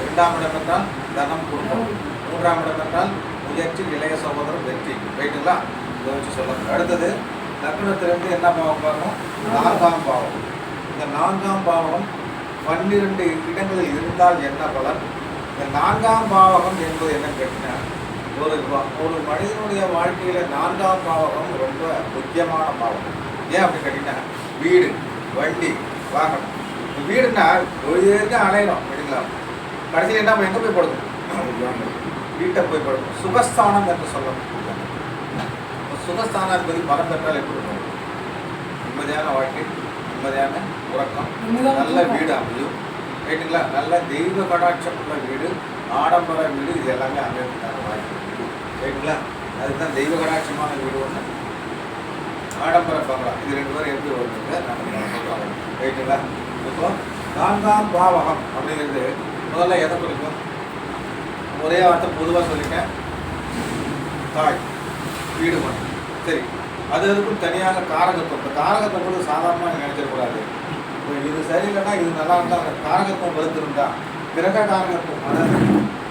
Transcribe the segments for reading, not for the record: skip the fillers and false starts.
இரண்டாம் இடம் என்றால் தனம் குடும்பம், மூன்றாம் இடம் என்றால் முயற்சி, இளைய சகோதரர், வெற்றி. ரைட்டுங்களா? இதை வச்சு சொல்லணும். அடுத்தது லக்னத்திலிருந்து என்ன பாவம் பார்க்கணும்? நான்காம் பாவம். இந்த நான்காம் பாவம் 12 இடங்களில் இருந்தால் என்ன பலன்? இந்த நான்காம் பாவகம் என்பது என்ன கேட்டீங்கன்னா, ஒரு மனிதனுடைய வாழ்க்கையில நான்காம் பாவகம் ரொம்ப முக்கியமான பாவகம். ஏன் அப்படின்னு கேட்டீங்கன்னா, வீடு, வண்டி, வாகனம். வீடுன்னா ஒரு அலையிடும் எடுக்கலாம். கடைசியில் என்ன எங்கே போய் படுக்கும்? வீட்டை போய் படுக்கும். சுகஸ்தானம் என்று சொல்லணும். சுகஸ்தானம் என்பது பலம் பெற்றால் எப்படி இருக்கும்? நிம்மதியான வாழ்க்கை, நிம்மதியான உறக்கம், நல்ல வீடு அமையும். ரைட்டுங்களா? நல்ல தெய்வ கடாட்சமுள்ள வீடு, ஆடம்பர வீடு, இது எல்லாமே அமையறதுக்கான வாய்ப்பு. ரைட்டுங்களா? அதுதான் தெய்வ கடாட்சமான வீடு ஒன்று, ஆடம்பர பங்களா. இது 2 பேரும் எப்படி வருதுங்க நம்ம சொல்லுவாங்க. ரைட்டுங்களா? இப்போ நான்காம் பாவகம் அப்படிங்கிறது முதல்ல எதை குறிக்கும்? ஒரே வார்த்தை பொதுவாக சொல்லிட்டேன், தாய், வீடு மண். சரி, அதுக்கும் தனியாக காரகத்துவம். இந்த காரகத்தை கூட சாதாரணமாக நினைச்சிடக்கூடாது. இப்போ இது சரியில்லைன்னா இது நல்லா இருந்தால் அந்த காரகத்துவம் வலுத்திருந்தா, கிரக காரகத்துவம், அதாவது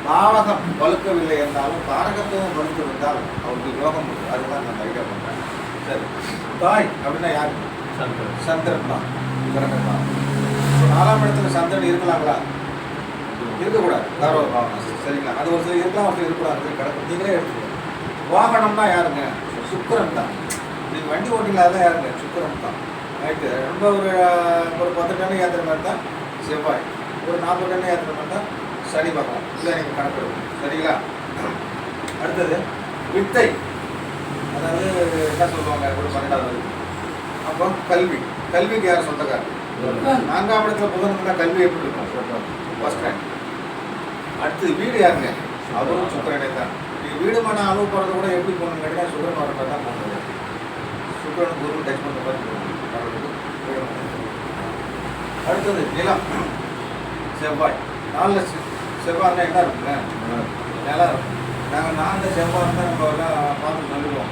பாவகம் வலுக்கவில்லை என்றாலும் காரகத்துவம் வலுத்திருந்தால் அவருக்கு யோகம் இருக்குது. அதுதான் நான் ஐடியா பண்ணுறேன். சரி, தாய் அப்படின்னா யார்? சந்திரன் தான் கிரகம். நாலாம் இடத்துல சந்திரன் இருக்கலாங்களா? இருக்கக்கூடாது. கௌரவ பாவம். சரிங்களா? அது ஒரு சில இருக்கலாம், ஒரு சில இருக்கக்கூடாது. கிடக்கும். நீங்களே எடுத்துக்கணும். வாகனம்னா யாருங்க? சுக்கிரன் தான். நீங்கள் வண்டி ஓட்டிங்களா? தான் யாருங்க? சுக்கிரன் தான். ரைட்டு. ரொம்ப ஒரு 10 டன் ஏற்றுற மாதிரி தான் செவ்வாய். ஒரு 40 டன் ஏற்றுற மாதிரி தான் சனி பகவான். இல்லை நீங்கள் கணக்கிடுவோம். சரிங்களா? அடுத்தது வித்தை, அதாவது என்ன சொல்லுவாங்க, ஒரு 12வது. அப்போ கல்வி, கல்விக்கு யார் சொந்தக்காரர்? 4ஆம் இடத்துல புதன் இருந்தால் கல்வி எப்படி இருக்கும்? First rank. அடுத்தது வீடு யாருங்க? அவரும் சுக்கிரனே தான். நீங்கள் வீடு மன அளவு போகிறது கூட எப்படி போகணும்னு கேட்டால் சுக்கிரன் வர மாதிரி தான் போகணும். சுக்கிரன் குரு டச் பண்ணுற மாதிரி போகணும். அடுத்தது நிலம், செவ்வாய். 4 செவ்வாய்னா என்ன இருக்குங்க? நிலம் இருக்கும். நாங்கள் 4 செவ்வாய் தான் நம்ம எல்லாம் பார்த்து சொல்லுவோம்.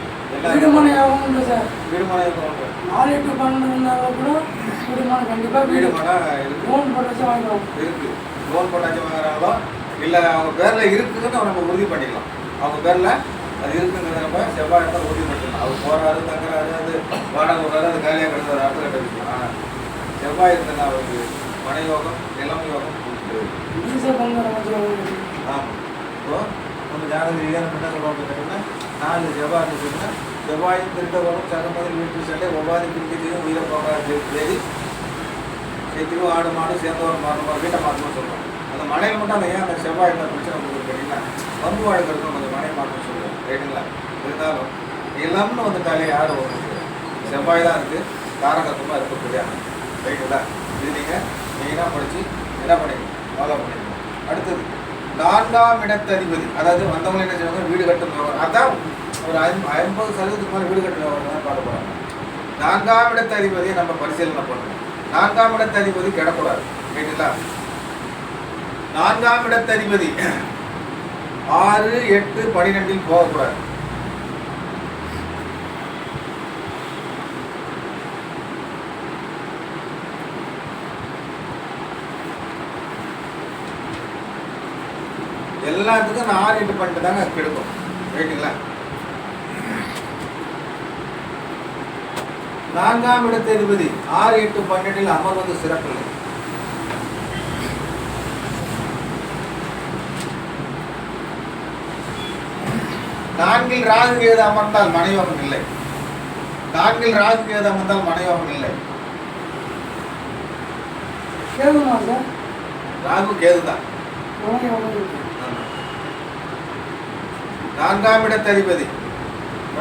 வீடுமனை ஆகும் இல்லை சார்? வீடுமனை இருக்கும். 4, 8, 12 இருந்தாலும் கூட வீடுமனை கண்டிப்பாக வீடுமனை இருக்குது. லோன் போட்டாச்சும் வாங்கிடுவோம். இருக்குது. லோன் போட்டாச்சும் வாங்குறாங்களோ இல்லை அவங்க பேரில் இருக்குதுன்னு நம்ம உறுதி பண்ணிக்கலாம். அவங்க பேரில் அது இருக்குங்கிறத நம்ம செவ்வாய் இடத்துல உறுதி பண்ணிக்கலாம். அவர் போகிறாரு, தங்குறாரு, அது வாடகை விடுறாரு, அது காலியாக கிடந்தாரு, அடுத்த கட்ட விஷயம். ஆனால் செவ்வாய் இருந்ததுன்னா அவருக்கு மனை யோகம், நிலம் யோகம் கொடுக்குது. ஆமாம். இப்போ நம்ம ஜாதக ரீதியாக என்ன சொல்லுவாங்க கேட்டீங்கன்னா, 4 செவ்வாய் இருந்துச்சுன்னா செவ்வாயும் திருட்ட வரும், சகமதில் வீட்டு சண்டை, ஒவ்வாதி பிரிக்கையும் உயிரை போகாது தேதி சேர்த்துக்கும் ஆடு மாடு சேர்ந்தவரும் மாறணும், வீட்டை மாற்றணும்னு சொல்லுவோம். அந்த மனையில் மட்டும் அந்த ஏன் அந்த செவ்வாய் என்ன பிரச்சனை உங்களுக்கு கேட்டிங்கன்னா, வந்து வாழ்க்கிறதுக்கும் கொஞ்சம் மனை மாற்றணும்னு சொல்லுவோம். ரைட்டுங்களா? இருந்தாலும் நிலம்னு வந்துட்டாலே யார் வரும்? செவ்வாய் தான் இருக்குது, காரகத்துவமாக இருக்கக்கூடிய. ரைட்டுங்களா? இது நீங்கள் மெயினாக படித்து என்ன பண்ணிக்கணும், ஃபாலோ பண்ணிக்கணும். அடுத்தது 4ஆம் இடத்ததிபதி, அதாவது வந்தவங்க என்ன செய்வாங்க? வீடு கட்டணும். அதான் ஒரு 50% மேலே வீடு கட்டணும் தான் பார்க்க போகிறாங்க. 4ஆம் இடத்ததிபதியை நம்ம பரிசீலனை பண்ணணும். 4ஆம் இடத்ததிபதி கிடக்கூடாது. ரைட்டுங்களா? 4ஆம் இடத்ததிபதி 6, 8, 12 போகக்கூடாது. எல்லாத்துக்கும் 6, 8, 12 தாங்க கெடுக்கும். ரைட்டுங்களா? 4ஆம் இடத்ததிபதி 6, 8, 12 அமர்வது சிறப்பில்லை. நான்கில் ராகு கேது அமர்ந்தால் மனையோகம் இல்லை. 4இல் ராகு கேது அமர்ந்தால் மனையோகம் இல்லை. ராகு கேது தான். 4ஆம் இடத்ததிபதி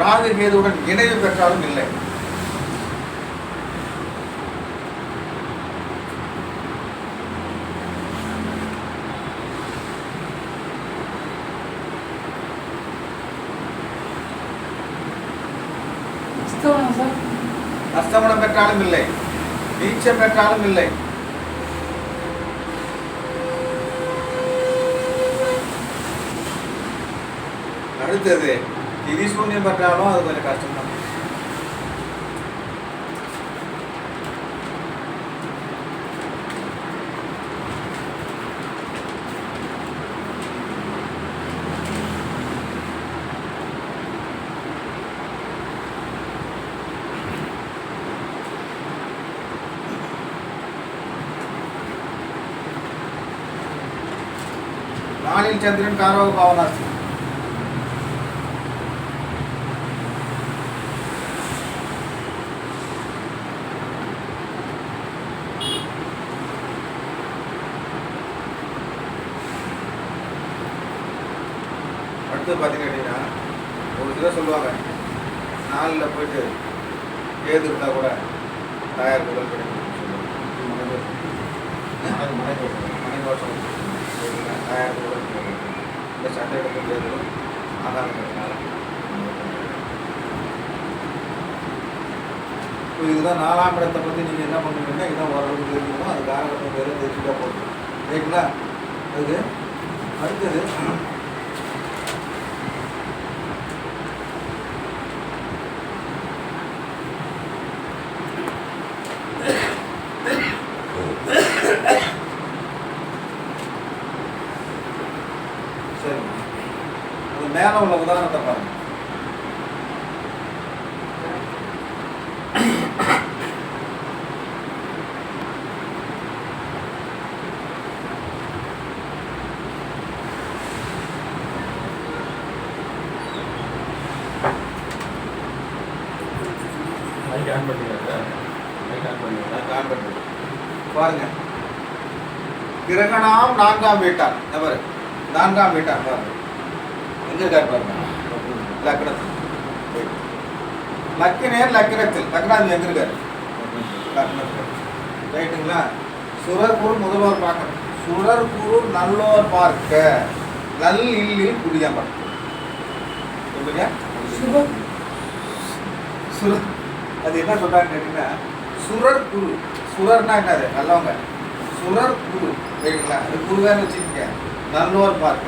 ராகு கேதுவுடன் இணைவு பெற்றாலும் இல்லை. அஸ்தமனம் பெற்றாலும் இல்லை, நீச்சம் பெற்றாலும் இல்லை. அடுத்தது திரிசூன்யம் பெற்றாலும் அது கொஞ்சம் கஷ்டம் தான். நாளில் சந்திரன் காரவ பாவனாசி. அடுத்து பார்த்தீங்கன்னா ஒரு சிலர் சொல்லுவாங்க, நாளில் போயிட்டு கேது இருந்தால் கூட தயார் முதல் கிடைக்கும் சொல்லுவாங்க. மனை தோஷம் தயார் முதல் இந்த சண்டை எடுக்க கேது ஆதாரம் இருக்கிறதுனால. இப்போ இதுதான் 4ஆம் இடத்தை பற்றி நீங்கள் என்ன பண்ணுவீங்கன்னா இதான் ஓரளவுக்கு தெரிஞ்சுக்கணும். அது காரகத்தை பேர் தெரிஞ்சுட்டா போதும். ரைட்டுங்களா? அதுக்கு அடுத்தது சரி, அது மேலே உள்ள உதாரணத்தை பாருங்க. பாருங்க, கிரகணாம் 4ஆம் வீட்டார். எவர் 4ஆம் வீட்டார் பாருங்க, எங்க இருக்காரு பாருங்க, லக்னத்தில். லக்கினேர் லக்கினத்தில், லக்னாதி எங்க இருக்காரு? லக்னத்தில். ரைட்டுங்களா? சுரர் குரு முதல்வர் பார்க்கணும். சுரர் குரு நல்லோர் பார்க்க நல் இல்லில் குடியமர். சொல்லுங்க. சுரர் அது என்ன சொல்றாங்க கேட்டீங்கன்னா, சுரர் குரு. சுரர்னா என்னது? நல்லவங்க. சுரர் குரு. ரைட்டுங்களா? அது குருவான்னு வச்சுக்கோங்க. நல்லோர் பார்க்க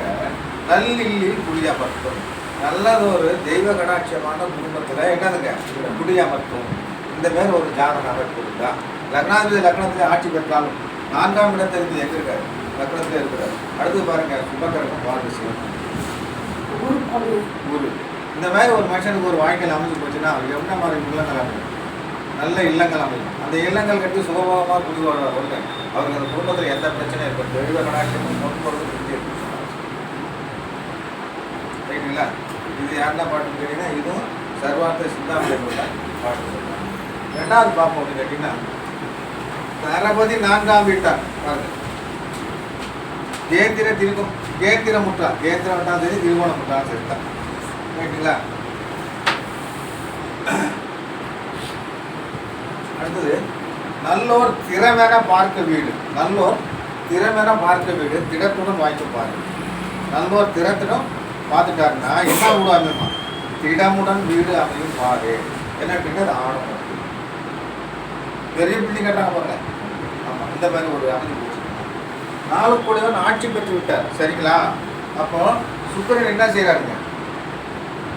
நல்லில்லில் குடியமர்த்தும். நல்லதொரு தெய்வ கடாட்சியமான குடும்பத்தில் என்னதுங்க குடியமர்த்தும். இந்த மாதிரி ஒரு ஜாதக அமைப்பு இருந்தா லக்னாதிபதி லக்னத்திலே ஆட்சி பெற்றாலும் 4ஆம் இடத்திலிருந்து எங்க இருக்காரு? லக்னத்திலே இருக்கிறார். அடுத்து பாருங்க, சுபகரகம் வாழ்வு செய்யும் குரு. இந்த மாதிரி ஒரு மனுஷனுக்கு ஒரு வாழ்க்கையில் அமைஞ்சு போச்சுன்னா அவர் என்ன மாதிரி இல்லங்கள் அமையும்? நல்ல இல்லங்கள் அமையும். அந்த இல்லங்கள் கட்டி சுகபோகமாக குடிவாழ்வாங்க. அவருக்கு அந்த குடும்பத்தில் எந்த பிரச்சனையும் இருக்கும். தெய்வ கடாட்சியமும் பொறுப்பொருள் இருக்கு. ரைட்டுங்களா? இது யாருன்னா பாட்டுன்னு கேட்டீங்கன்னா இதுவும் சர்வார்த்த சிந்தாமணியோட பாட்டு சொல்றாங்க. 2வது பார்ப்போம் அப்படின்னு கேட்டீங்கன்னா, தளபதி 4ஆம் வீட்டார் பாருங்க. கேந்திர திருக்கும் கேந்திர முற்றா, கேந்திரம் விட்டாலும் சரி, திருவோணம் முட்டாலும் சரி தான். ரைட்டுங்களா? அடுத்தது நல்லோர் திறமென பார்க்க வீடு. நல்லோர் திறமென பார்க்க வீடு திடத்துடன் வாய்ப்பு பாருங்க. நல்லோர் திறத்திடம் பார்த்துட்டாருன்னா என்ன வீடு அமையுமா? திடமுடன் வீடு அமையும் பாரு. என்ன அப்படின்னா அது ஆணும் பெரிய பில்டிங் கட்டுறாங்க பாருங்க. ஆமாம், இந்த மாதிரி ஒரு அமைஞ்சு போச்சு. 4 கோடிதான் ஆட்சி பெற்று விட்டார். சரிங்களா? அப்போ சுக்கிரன் என்ன செய்யறாருங்க?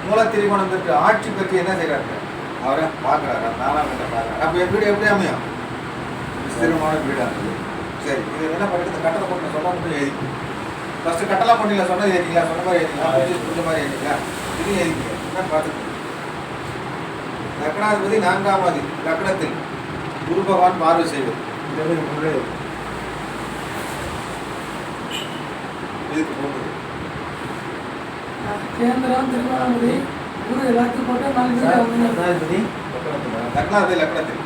மூல திரிகோணம் பெற்று ஆட்சி பெற்று என்ன செய்யறாருங்க? அவரை பார்க்குறாரு. 4ஆம் வீட்டை பார்க்குறாரு. அப்போ என் வீடு எப்படி அமையும்? விஸ்திரமான வீடு அமையும். சரி, இது என்ன பண்ணிட்டு இந்த கட்டளை போட்டு சொன்ன மட்டும் எழுதி ஃபஸ்ட்டு கட்டலாம் பண்ணிங்களா? சொன்னது எழுதிங்களா? சொன்ன மாதிரி எழுதிங்களா? புரிஞ்ச மாதிரி எழுதிங்களா? இது எழுதிங்க. என்ன பார்த்துக்கணும். லக்னாதிபதி 4ஆம் லக்னத்தில் குரு பகவான் பார்வை செய்வது. இந்த மாதிரி முன்னே இதுக்கு போகுது. கேந்திரம் திருவண்ணாமலை குரு எல்லாத்தையும் போட்டு 4 லக்னாதிபதி லக்னத்தில்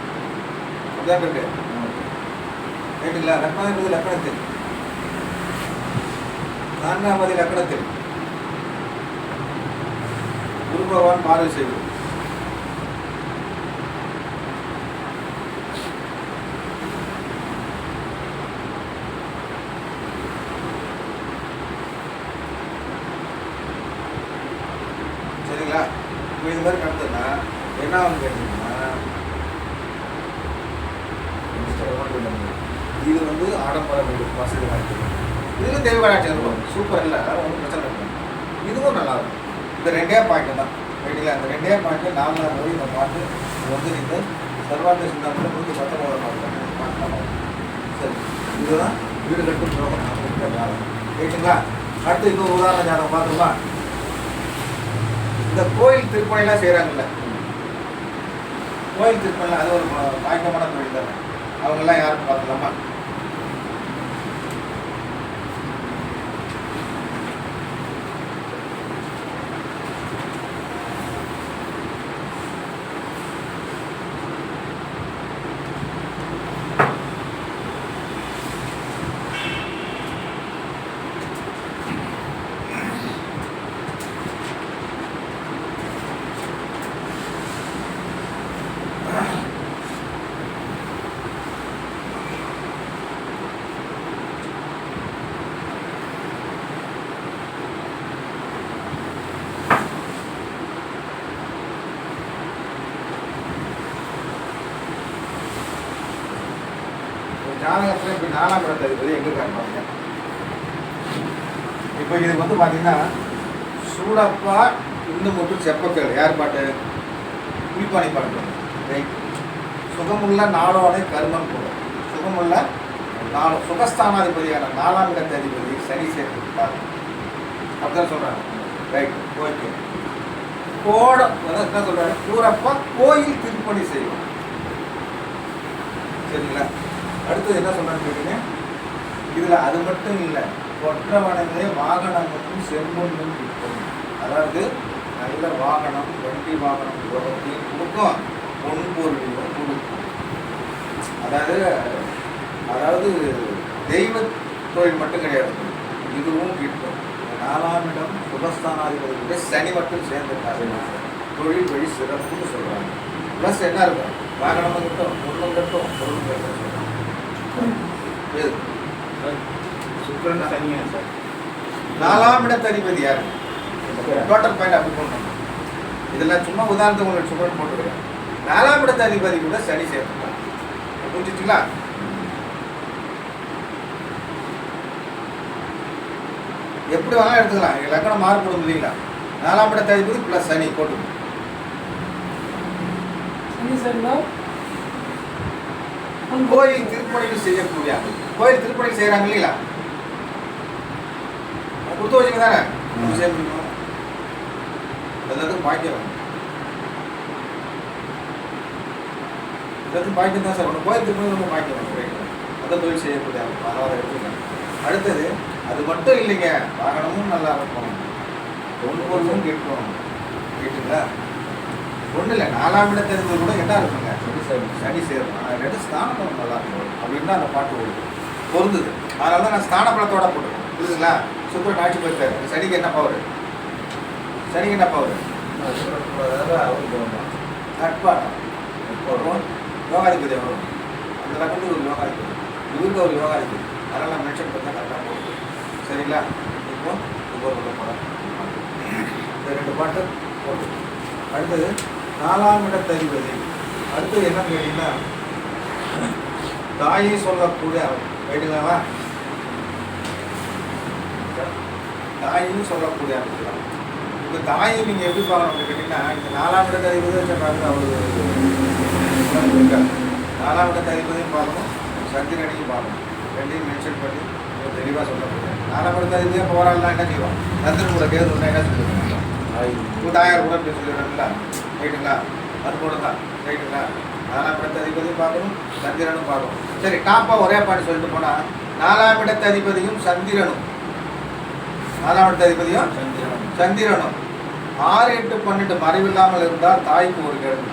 அதான் இருக்கு. ரைட்டுங்களா? லக்னாதிபதி லக்னத்தில் 4ஆம் லக்னத்தில் குரு பகவான் பார்வை செய்வது. சரிங்களா? இப்போ இது மாதிரி நடந்ததுன்னா என்ன ஆகும் கேட்டீங்கன்னா, இது வந்து ஆடம்பர வீடு, வசதி வாய்ப்பு. இதுவும் தெய்வ கடாட்சி இருக்கும். சூப்பர் இல்லை, ஒன்றும் பிரச்சனை இருக்கும். இதுவும் நல்லா இருக்கும். இந்த 2 பாயிண்ட் தான். ரைட்டுங்களா? இந்த 2 பாயிண்ட் 4ஆம் போய் இந்த பாட்டு வந்து இந்த சர்வார்த்த சிந்தாமணி 119 பாட்டு. சரி, இதுதான் வீடு கட்டும் துரோகம் அப்படின்ற ஜாதகம். ரைட்டுங்களா? அடுத்து இன்னொரு உதாரண ஜாதகம் பார்த்துருமா? இந்த கோயில் திருப்பணிலாம் செய்கிறாங்கல்ல, கோயில் திருப்பணிலாம் அது ஒரு பாய்க்கமான தொழில் தானே. அவங்கெல்லாம் யாருன்னு பார்த்துலாமா? ஜாதகத்தில் இப்போ 4ஆம் இடத்து அதிபதி எங்கே காட்டுவாங்க? இப்போ இது வந்து பார்த்தீங்கன்னா சூடப்பா இன்னும் மட்டும் செப்பக்கல் யார் பாட்டு? புலிப்பாணி பாட்டு. ரைட். சுகமுள்ள நாளோட கருமன் கூட சுகமுள்ள நாலு சுகஸ்தானாதிபதியான 4ஆம் இடத்து அதிபதி சனி சேர்த்துட்டார். அப்படிதான் சொல்கிறாங்க. Right, okay. கோட என்ன சொல்கிறாரு? கூறப்பா கோயில் திருப்பணி செய்வோம். சரிங்களா? அடுத்தது என்ன சொல்கிறான்னு கேட்டீங்க, இதில் அது மட்டும் இல்லை, கொற்றவனங்களே வாகனங்களும் செம்பொன்னும் விற்கும். அதாவது நல்ல வாகனம், வண்டி வாகனம் யோகத்தையும் கொடுக்கும், பொன்பொருளையும் கொடுக்கும். அதாவது தெய்வ தொழில் மட்டும் கிடையாது, இதுவும் கிட்டும். 4ஆம் இடம் சுபஸ்தானாதிபதியுடைய சனி மட்டும் சேர்ந்துட்டாரு, தொழில் வழி சிறப்புன்னு சொல்கிறாங்க. ப்ளஸ் என்ன இருக்கும்? வாகனமும் கிட்டும், பொருளும் கிட்டும், பொருளும் கிட்டும் சொல்கிறாங்க. சுக்கிரன் சனியா சார்? 4ஆம் இடத்து அதிபதி யாரு? டோட்டல் பாயிண்ட் அப்படி போடணும். இதெல்லாம் சும்மா உதாரணத்துக்கு உங்களுக்கு சுக்கிரன் போட்டுருக்கேன். 4ஆம் இடத்து அதிபதி கூட சனி சேர்த்துட்டாங்க. புரிஞ்சுச்சுங்களா? எப்படி வேணாலும் எடுத்துக்கலாம், லக்கணம் மாறுபடும் இல்லைங்களா? 4ஆம் இடத்து அதிபதி ப்ளஸ் சனி போட்டு கோயில் திருப்பணிகள் செய்யக்கூடிய கோயில் திருப்பணிகள் செய்கிறாங்க இல்லைங்களா? கொடுத்து வச்சுங்க தானே செய்ய முடியும். எல்லாத்துக்கும் பாக்கியம், எல்லாத்துக்கும் பாக்கியம் தான் சார். ஒன்று கோயில் திருப்பணி ரொம்ப பாக்கியம், அந்த தொழில் செய்யக்கூடிய அதை எடுத்துக்கலாம். அடுத்தது அது மட்டும் இல்லைங்க, வாகனமும் நல்லா இருக்கும், பொருளும் கேட்கும். கேட்டுங்களா? ஒன்றும் இல்லை, 4ஆம் இடத்து அதிபதி கூட என்ன இருக்குங்க? சனி சேரும். ரெண்டு ஸ்தானம் நல்லா இருக்கும் அப்படின்னு தான் அந்த பாட்டு ஓடுது, பொருந்தது. அதனால தான் நான் ஸ்தான பலத்தோட போட்டுருக்கேன். புரியுதுங்களா? சுக்கிரன் ஆட்சி போயிருக்காரு. சனிக்கு என்ன பவர்? சனிக்கு என்ன பவர்? நட்பாட்டம் வரும், யோகாதிபதி வரும். அந்த லக்கத்துக்கு ஒரு யோகாதிபதி, இவருக்கு ஒரு யோகாதிபதி. அதனால் நான் மென்ஷன் பண்ணால் கரெக்டாக போகுது. சரிங்களா? இப்போ ஒவ்வொரு படம் இந்த 2 பாட்டு போட்டு. அடுத்தது 4ஆம் இடத்து அதிபதி. அடுத்தது என்னன்னு கேட்டீங்கன்னா, தாயை சொல்லக்கூடிய ரைட்டுங்களா? தாயின்னு சொல்லக்கூடிய அமைக்கலாம். இப்போ தாயை நீங்கள் எப்படி பார்க்கணும்னு கேட்டிங்கன்னா, இந்த 4ஆம் இடத்து அதிபதி சொல்கிறாங்க, அவர் இருக்கார். 4ஆம் இடத்து அதிபதியும் பார்க்கணும், சந்திரனையும் பார்க்கணும். ரெண்டையும் மென்ஷன் பண்ணி தெளிவாக சொல்லக்கூடிய 4ஆம் இடத்து அதிபதியாக போராடலாம். என்ன செய்வோம்? சந்திரன் கூட கேதுன்னா என்ன சொல்லுவாங்க? தாயார் கூட அப்படி சொல்லிடுறாங்களா? ரைட்டுங்களா? அது கூட தான். ரைட்டுங்களா? 4ஆம் இடத்து அதிபதியும் பார்க்கணும், சந்திரனும் பார்க்கணும். சரி, டாப்பாக ஒரே பாட்டு சொல்லிட்டு போனால், 4ஆம் இடத்து அதிபதியும் சந்திரனும் 4ஆம் இடத்து அதிபதியும் சந்திரனும் 6, 8, 12 மறைவில்லாமல் இருந்தால் தாய்க்கு ஒரு கிழமை.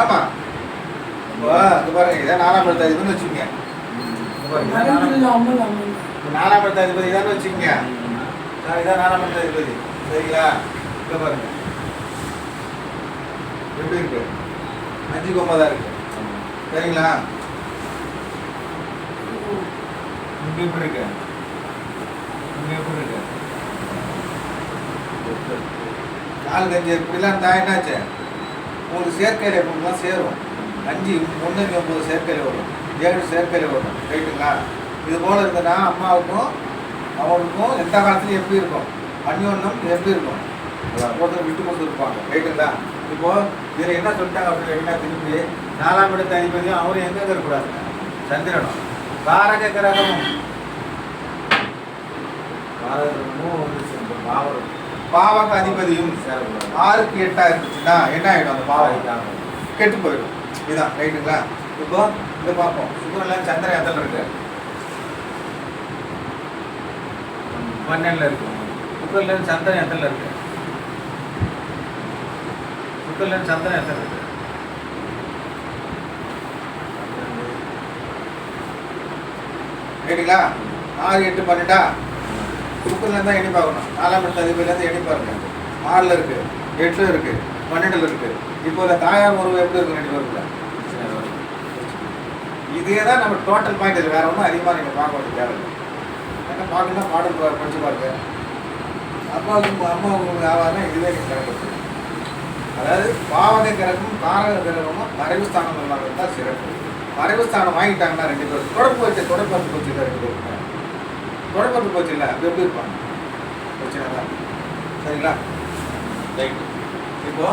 ஆமா, இது பாருங்க, இதான் 4ஆம் இடத்து அதிபதினு வச்சுக்கோங்க. 4ஆம் இடத்து அதிபதி இதான் வச்சுக்கோங்க. இதான் 4ஆம் இடத்து அதிபதி. சரிங்களா? இங்க பாருங்க எப்படி இருக்கு, 5 9 இருக்கு. சரிங்களா? இங்க எப்படி இருக்கு, இங்க எப்படி இருக்கு, 4 5 இப்படிலாம் இருந்தா என்னாச்சு? உங்களுக்கு சேர்க்கையில் எப்படிலாம் சேரும். 5 1 9 சேர்க்கையில் வரும், 7 சேர்க்கையில் வரும். ரைட்டுங்களா? இது போல் இருந்ததுன்னா அம்மாவுக்கும் அவனுக்கும் எந்த காலத்துலையும் எப்படி இருக்கும்? அந்யோன்யம் எப்படி இருக்கும்? ஒருத்தர் விட்டு கொடுத்துருப்பாங்க. ரைட்டுங்களா? இப்போது இதில் என்ன சொல்லிட்டாங்க அப்படின்னு கேட்டிங்கன்னா, திரும்பி 4ஆம் இடத்து அதிபதியும் அவரும் எங்கே இருக்கக்கூடாது? சந்திரனும் காரக கிரகமும் பாவக அதிபதியும் 6க்கு 8 இருந்துச்சுன்னா என்ன ஆகிடும்? அந்த பாவம் கெட்டு போயிடும். இதுதான். ரைட்டுங்களா? இப்போ இதை பார்ப்போம். சுக்கிரன் சந்திரன் எத்தனை இருக்கு? 12 இருக்கு. சுக்கிரன் சந்திரன் எத்தனை இருக்கு? சுக்கிரன் சந்திரன் எத்தனை இருக்கு? ரைட்டுங்களா? 6, 8, 12 சுக்கிரன் தான் எண்ணி பார்க்கணும். 4ஆம் இடத்து அதிபதியிலேருந்து எண்ணி பாருங்க. 6ல் இருக்கு, 8ல் இருக்கு, 12ல் இருக்கு. இப்போ இந்த தாயார் உறவு எப்படி இருக்கு? 2 பேருக்குள்ள இதே தான் நம்ம டோட்டல் பாயிண்ட். இது வேறு ஒன்றும் அதிகமாக நீங்கள் பார்க்க வேண்டிய தேவையில்லை. ஏன்னா பார்க்கணும்னா பாடல் படிச்சு பாருங்க. அம்மாவுக்கு ஆவாதுன்னா இதுவே நீங்கள் கிடக்கு. அதாவது பாவக கிரகமும் காரக கிரகமும் மறைவு ஸ்தானம் இல்லாமல் தான் சிறப்பு. மறைவு ஸ்தானம் வாங்கிட்டாங்கன்னா 2 பேர் தொடர்பு போச்சு இல்லை 2 பேருக்கு தொடர்பு போச்சு இல்லை. அப்படி எப்படி இருப்பாங்க? பிரச்சனை தான். சரிங்களா? ரைட். இப்போ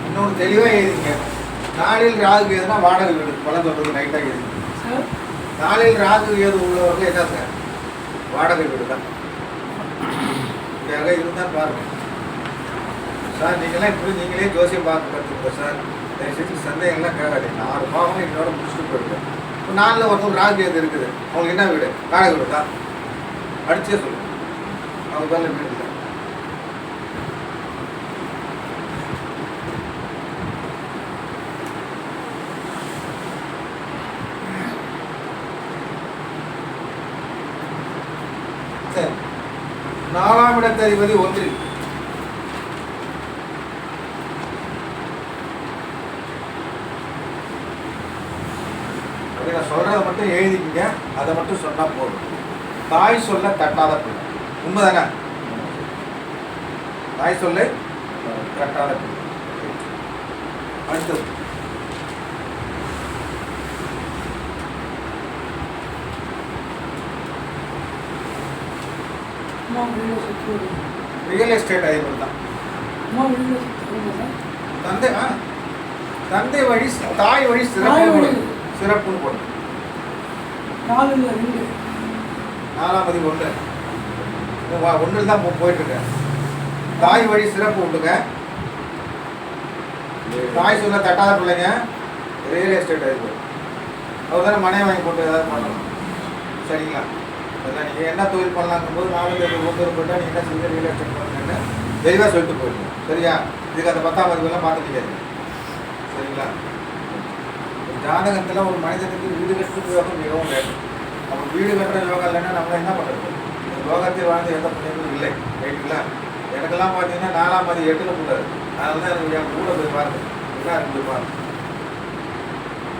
இன்னொன்று தெளிவாக எழுதிங்க. நாளில் ராகு எதுனா வாடகை வீடு பலம் சொல்றது நைட்டாக எழுதிங்க. நாளில் ராகு ஏது உள்ளவர்கள் என்ன சார்? வாடகை வீடு தான். இருந்தால் பாருங்க சார். நீங்களாம் இப்படி நீங்களே ஜோசியம் பார்க்க கற்றுக்கோ சார். தயவுசெய்து சந்தேகம்லாம் கேட்காதீங்க. 6 பாகம் என்னோட முடிச்சுட்டு போயிருக்கேன். இப்போ 4ல் ஒருத்தர் ராகு எது இருக்குது. அவங்களுக்கு என்ன வீடு? வாடகை வீடு தான். அடிச்சே சொல்லுங்க. அவங்க பேரில் வீடு இல்லை. சரி. 4ஆம் இடத்ததிபதி 1. நான் சொல்றதை மட்டும் எழுதிக்கிங்க. அதை மட்டும் சொன்னா போதும். தாய் சொல்ல தட்டாத பிள்ளை. உண்மைதானே? தாய் சொல்ல தட்டாத பிள்ளை. அடுத்தது ரியல் எஸ்டேட் அதிபர் தான். தந்தை வழி தாய் வழி சிறப்புன்னு போடுங்க. 4ஆம் அதிபதி 1 தான் போயிட்டு இருக்கேன். தாய் வழி சிறப்பு விட்டுங்க. தாய் சொல்ல தட்டாத பிள்ளைங்க ரியல் எஸ்டேட் அதிபர். அவர் தானே மனையை வாங்கி போட்டு ஏதாவது பண்ணணும். சரிங்களா? அதான் நீங்கள் என்ன தொழில் பண்ணலாங்கும் போது 4 ஒருத்தர் போயிட்டா நீங்கள் என்ன செஞ்சு ரியல் எஸ்டேட் பண்ணுங்கன்னு தெளிவாக சொல்லிட்டு போயிடுங்க. சரியா? இதுக்கு அந்த 10ஆம் அதிபதியெல்லாம் பார்த்துட்டீங்க. சரிங்களா? ஜாதகத்தில் ஒரு மனிதனுக்கு வீடு கட்டுறது யோகம் மிகவும் வேண்டும். நம்ம வீடு கட்டுற யோகம் இல்லைன்னா நம்ம என்ன பண்ணுறது? இந்த யோகத்தை வாழ்ந்து எந்த புண்ணியமும் இல்லை. ரைட்டுங்களா? எனக்கெல்லாம் பார்த்தீங்கன்னா 4ஆம் அதிபதி 8ல் கூடாது. அதனால தான் எனக்கு என் கூட போய் பாருங்க. என்ன இருக்கு போய் பாருங்க.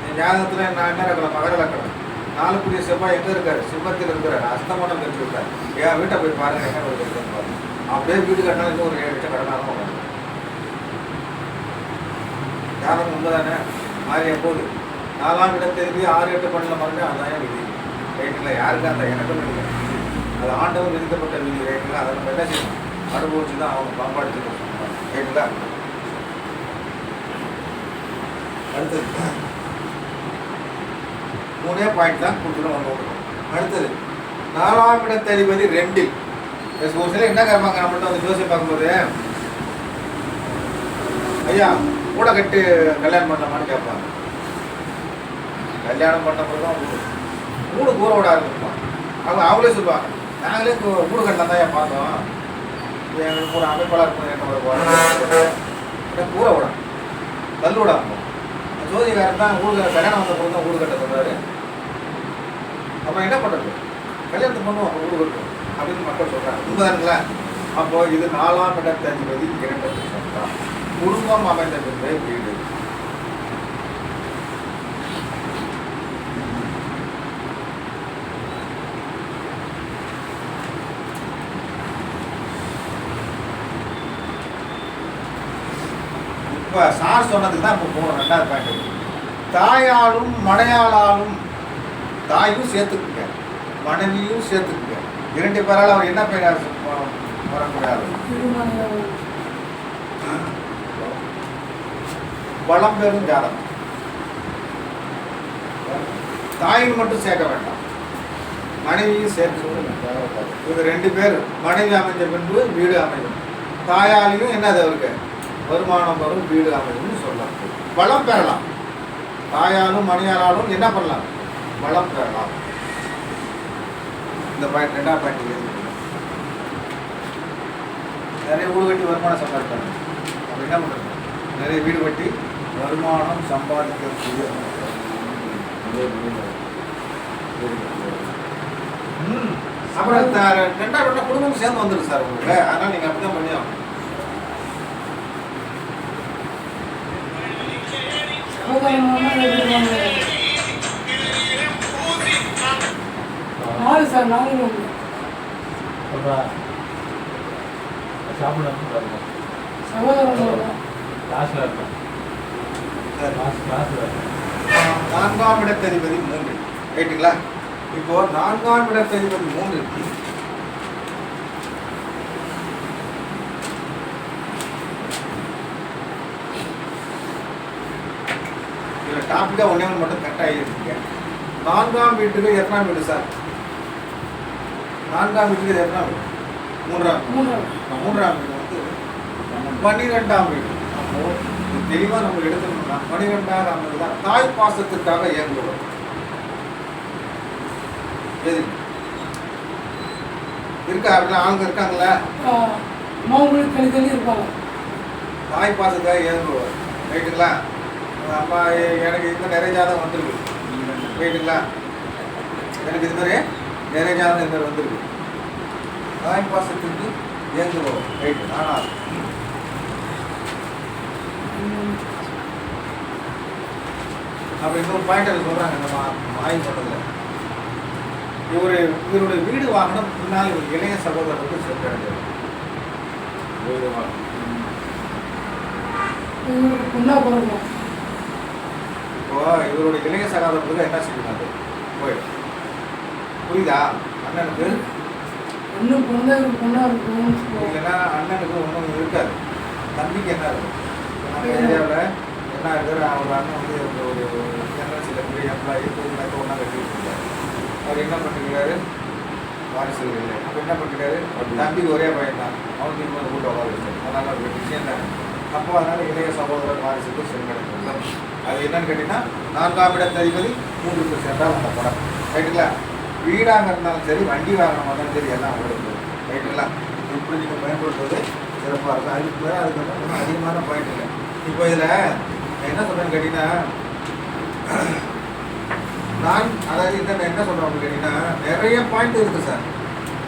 என் ஜாதகத்தில் நான் என்ன இருக்கலாம்? மகர லக்கணம். 4 செவ்வாய் எங்கே இருக்காரு? சிம்மத்தில் இருக்கிறார். அஸ்தமனம் கட்டி விட்டார். என் வீட்டை போய் பாருங்க. என்ன ஒரு கட்டுன்னு பாருங்க. அப்படியே வீடு கட்டினா இன்னும் ஒரு 7 லட்சம் கடனாலும் வரும். ஜாதகம் உண்மைதானே? மாறிய போகுது. 4ஆம் இடத்ததிபதி 6, 8, 12 மறுபடியும் அதான் விதி. ரைட்டுங்களா? யாருக்கு அந்த எனக்கும் இல்லை. அது ஆண்டவர் விதிக்கப்பட்ட விதி. ரைட்டுங்களா? அதை நம்ம என்ன செய்யணும்? அனுபவிச்சு தான் அவங்க பண்பாடுச்சு. ரைட்டுங்களா? அடுத்தது 3 பாயிண்ட் தான் கொடுத்துருவோம். அடுத்தது 4ஆம் இடத்ததிபதி 2. ஒரு சில என்ன கேட்பாங்க நம்மள்ட்ட வந்து ஜோசியம் பார்க்கும்போது, ஐயா கூட கட்டு கல்யாணம் பண்ணலாமான்னு கேட்பாங்க. கல்யாணம் பண்ண பிறகு தான் வீடு கூற விட ஆரம்பிப்பாங்க. அவங்களே சொல்லுவாங்க, நாங்களே வீடு கட்டலாம் தான் ஏன் பார்த்தோம். எங்களுக்கு ஒரு அமைப்பாளர் இருக்கும். என்ன கூற விடும் கல் விட இருக்கும். ஜோதிகாரன் தான் வீடு கல்யாணம் வந்த பிறகு தான் வீடு கட்ட சொல்கிறாரு. அப்புறம் என்ன பண்ணுறது? கல்யாணத்தை பண்ணுவோம், அப்போ வீடு கட்டுவோம் அப்படின்னு மக்கள் சொல்கிறாங்க. உண்மைதானுங்களா? அப்போது இது 4ஆம் இடத்ததிபதி 2 தான். குடும்பம் அமைந்த பின்பே வீடு. இப்போ சார் சொன்னதுக்கு தான் இப்போ போகணும். 2வது பாயிண்ட். தாயாலும் மனையாளாலும், தாயும் சேர்த்துக்குங்க, மனைவியும் சேர்த்துக்குங்க. 2 பேரால் அவர் என்ன பெயர் வரக்கூடாது? பலம் பெறும் ஜாதகம். தாயின் மட்டும் சேர்க்க வேண்டாம், மனைவியும் சேர்த்து. இது 2 பேர் மனைவி அமைஞ்ச பின்பு வீடு அமையும். தாயாலையும் என்னது அவருக்கு வருமானம் வரும், வீடு அமையும்னு சொல்லலாம். பலம் பெறலாம். தாயாலும் மனையாலும் என்ன பண்ணலாம்? பலம் பெறலாம். இந்த பாயிண்ட் 2ஆம் பாயிண்ட். நிறைய வீடு கட்டி வருமானம் சம்பாதிப்பாங்க. அப்போ என்ன பண்ணுறது? நிறைய வீடு கட்டி வருமானம் சம்பாதிக்கக்கூடிய அப்புறம் 2ஆம் குடும்பம் சேர்ந்து வந்துடும் சார் உங்களுக்கு. அதனால் நீங்கள் அப்படி தான் பண்ணியாகும். சகோதரமாக எடுத்துருவாங்க. 4 சார், 4 உண்டு. சகோதரன் நான்காம் இடத்ததிபதி 3 ரைட்டுங்களா? இப்போ 4ஆம் இடத்ததிபதி 3 இருக்கு. இதுல டாபிக்கா ஒண்ணே ஒன்று மட்டும் கரெக்டாக எழுதிருக்கீங்க. 4ஆம் வீட்டுக்கு எத்தனாம் வீடு சார்? 4ஆம் வீட்டுக்கு இது எத்தனாம் வீடு? 3ஆம் வீடு வந்து 12ஆம் வீடு. அப்போ இது தெளிவா நம்ம எடுக்கணும்னா 12ஆம் வீடு தான் தாய் பாசத்துக்காக இயங்குவோம். எது இருக்கா? அப்படிலாம் ஆளுங்க இருக்காங்களா? மாவுங்களுக்கு தனி இருப்பாங்க. தாய் பாசத்துக்காக இயங்குவோம். ரைட்டுங்களா? அம்மா எனக்கு இது மாதிரி நிறைய ஜாதகம் வந்துருக்கு. ரைட்டுங்களா? எனக்கு இது மாதிரி நிறைய ஜாதகம் இது மாதிரி வந்துருக்கு. தாய் பாசத்துக்கு இயங்குவோம். ரைட்டு. ஆனால் அப்படி இன்னொரு பாயிண்ட் சொல்கிறாங்க நம்ம ஆய்வு பண்ணதில்லை. இவருடைய வீடு வாங்கணும் பின்னால் ஒரு இளைய சகோதரருக்கு சென்றடைஞ்சார். வீடு வாங்கணும் இப்போ இவருடைய இளைய சகோதரருக்கு என்ன செய்யணும்? போய் புரியுதா? அண்ணனுக்கு இல்லைன்னா அண்ணனுக்கு ஒன்றும் இருக்காது, தம்பிக்கு என்ன இருக்கும்? நம்ம ஏரியாவில் என்ன இருக்கிற அவர் அண்ணன் வந்து ஒரு என்எல்சியில் பெரிய எம்ப்ளாயி தூக்கினாக்க ஒன்றா கட்டிட்டு இருக்காரு. அவர் என்ன பண்ணிக்கிறாரு? வாரிசுகள் இல்லை. அப்போ என்ன பண்ணிக்கிறாரு? தம்பிக்கு ஒரே பையன் தான், அவனுக்கு இன்னொரு கூட்ட வாரிசு. அதனால் ஒரு விஷயம் தானே. அப்போ அதனால் இளைய சகோதரர் வாரிசுக்கு சென்றடைந்தார். அது என்னன்னு கேட்டிங்கன்னா 4ஆம் இடத்ததிபதி 3க்கு சென்றால் அந்த படம். ரைட்டுங்களா? வீடாக இருந்தாலும் சரி, வண்டி வாகனம் இருந்தாலும் சரி, எல்லாம் உங்களுக்கு. ரைட்டுங்களா? இப்படி நீங்கள் பயன்படுத்துவது சிறப்பாக இருக்கும். அதுக்கப்புறம் ஒன்றும் அதிகமான பாயிண்ட் இல்லை. இப்போ இதில் என்ன சொல்கிறேன்னு கேட்டிங்கன்னா, அதாவது இந்த என்ன சொல்கிறோம்னு கேட்டிங்கன்னா நிறைய பாயிண்ட் இருக்குது சார்.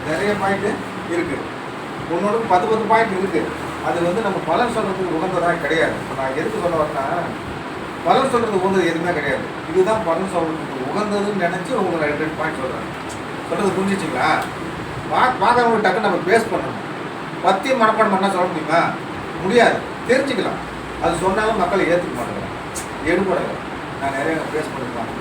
நிறைய பாயிண்ட்டு இருக்குது. ஒன்னொன்று 10 பாயிண்ட் இருக்குது. அது வந்து நம்ம பலன் சொல்கிறதுக்கு உகந்ததாக கிடையாது. நான் எதுக்கு சொல்ல வரேன்னா, பலன் சொல்கிறது உகந்தது எதுவுமே கிடையாது. இதுதான் பலன் சொல்கிறதுக்கு உகந்ததுன்னு நினச்சி உங்களுக்கு 2 பாயிண்ட் சொல்கிறேன். சொல்கிறது புரிஞ்சிச்சிங்களா? பார்க்குறவங்களுக்கு டக்குன்னு நம்ம பேஸ் பண்ணணும். 10 மனப்பாடம் பண்ணால் சொல்ல முடியுமா? முடியாது. தெரிஞ்சுக்கலாம். அது சொன்னாலும் மக்கள் ஏற்றுக்க மாட்டேங்கிறாங்க, எடுபடலை. நான் நிறைய பேஸ் பண்ணிருப்பாங்க.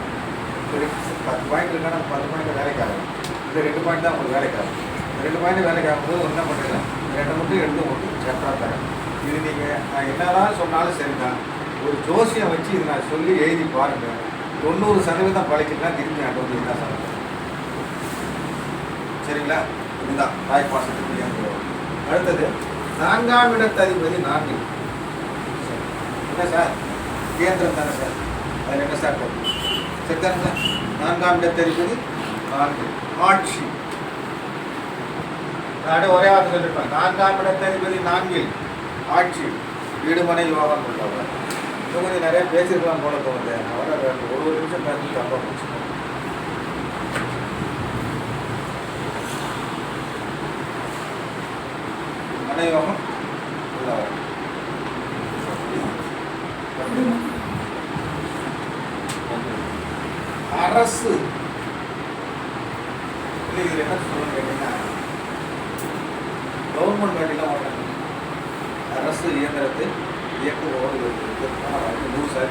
10 பாயிண்ட் இருக்கானா 10 பாயிண்ட் வேலைக்காகும். இந்த 2 பாயிண்ட் தான் உங்களுக்கு வேலைக்காகும். இந்த 2 பாயிண்ட் வேலைக்காகும்போது என்ன பண்ணுறேன்? 2 மட்டும் எடுத்து உங்களுக்கு செப்டாக தரேன். இது நீங்கள் நான் என்னதான் சொன்னாலும் சரி தான், ஒரு ஜோசியம் வச்சு இது நான் சொல்லி எழுதி பாருங்கள். 90% பழிக்கலாம். திரும்பி அங்கே வந்து என்ன சொல்லுங்கள்? சரிங்களா? இதுதான் தாய் பாசத்துக்கு இயங்குவோம். அடுத்தது 4ஆம் இடத்ததிபதி 4. என்ன சார்? கேந்திரம் தானே சார்? அதில் என்ன சார் போகும்? சரி தானே சார்? 4ஆம் இடத்ததிபதி 4 ஆட்சி. நான் ஒரே வார்த்தை சொல்லியிருப்பேன். 4ஆம் இடத்ததிபதி 4 ஆட்சி. வீடுமனை யோகம் உள்ளவர். இன்னும் கொஞ்சம் நிறைய பேசியிருக்கலாம் போல தோணுது. அவரை ஒரு நிமிஷம் பேசி தப்பாக போச்சு. மனையோகம் உள்ளவர். அரசு இல்லை. இதில் என்ன சொல்லணும் கேட்டீங்கன்னா, கவர்மெண்ட் வண்டிலாம் ஓட்டணும். அரசு இயந்திரத்தை இயக்க ஓடுகிறது 100%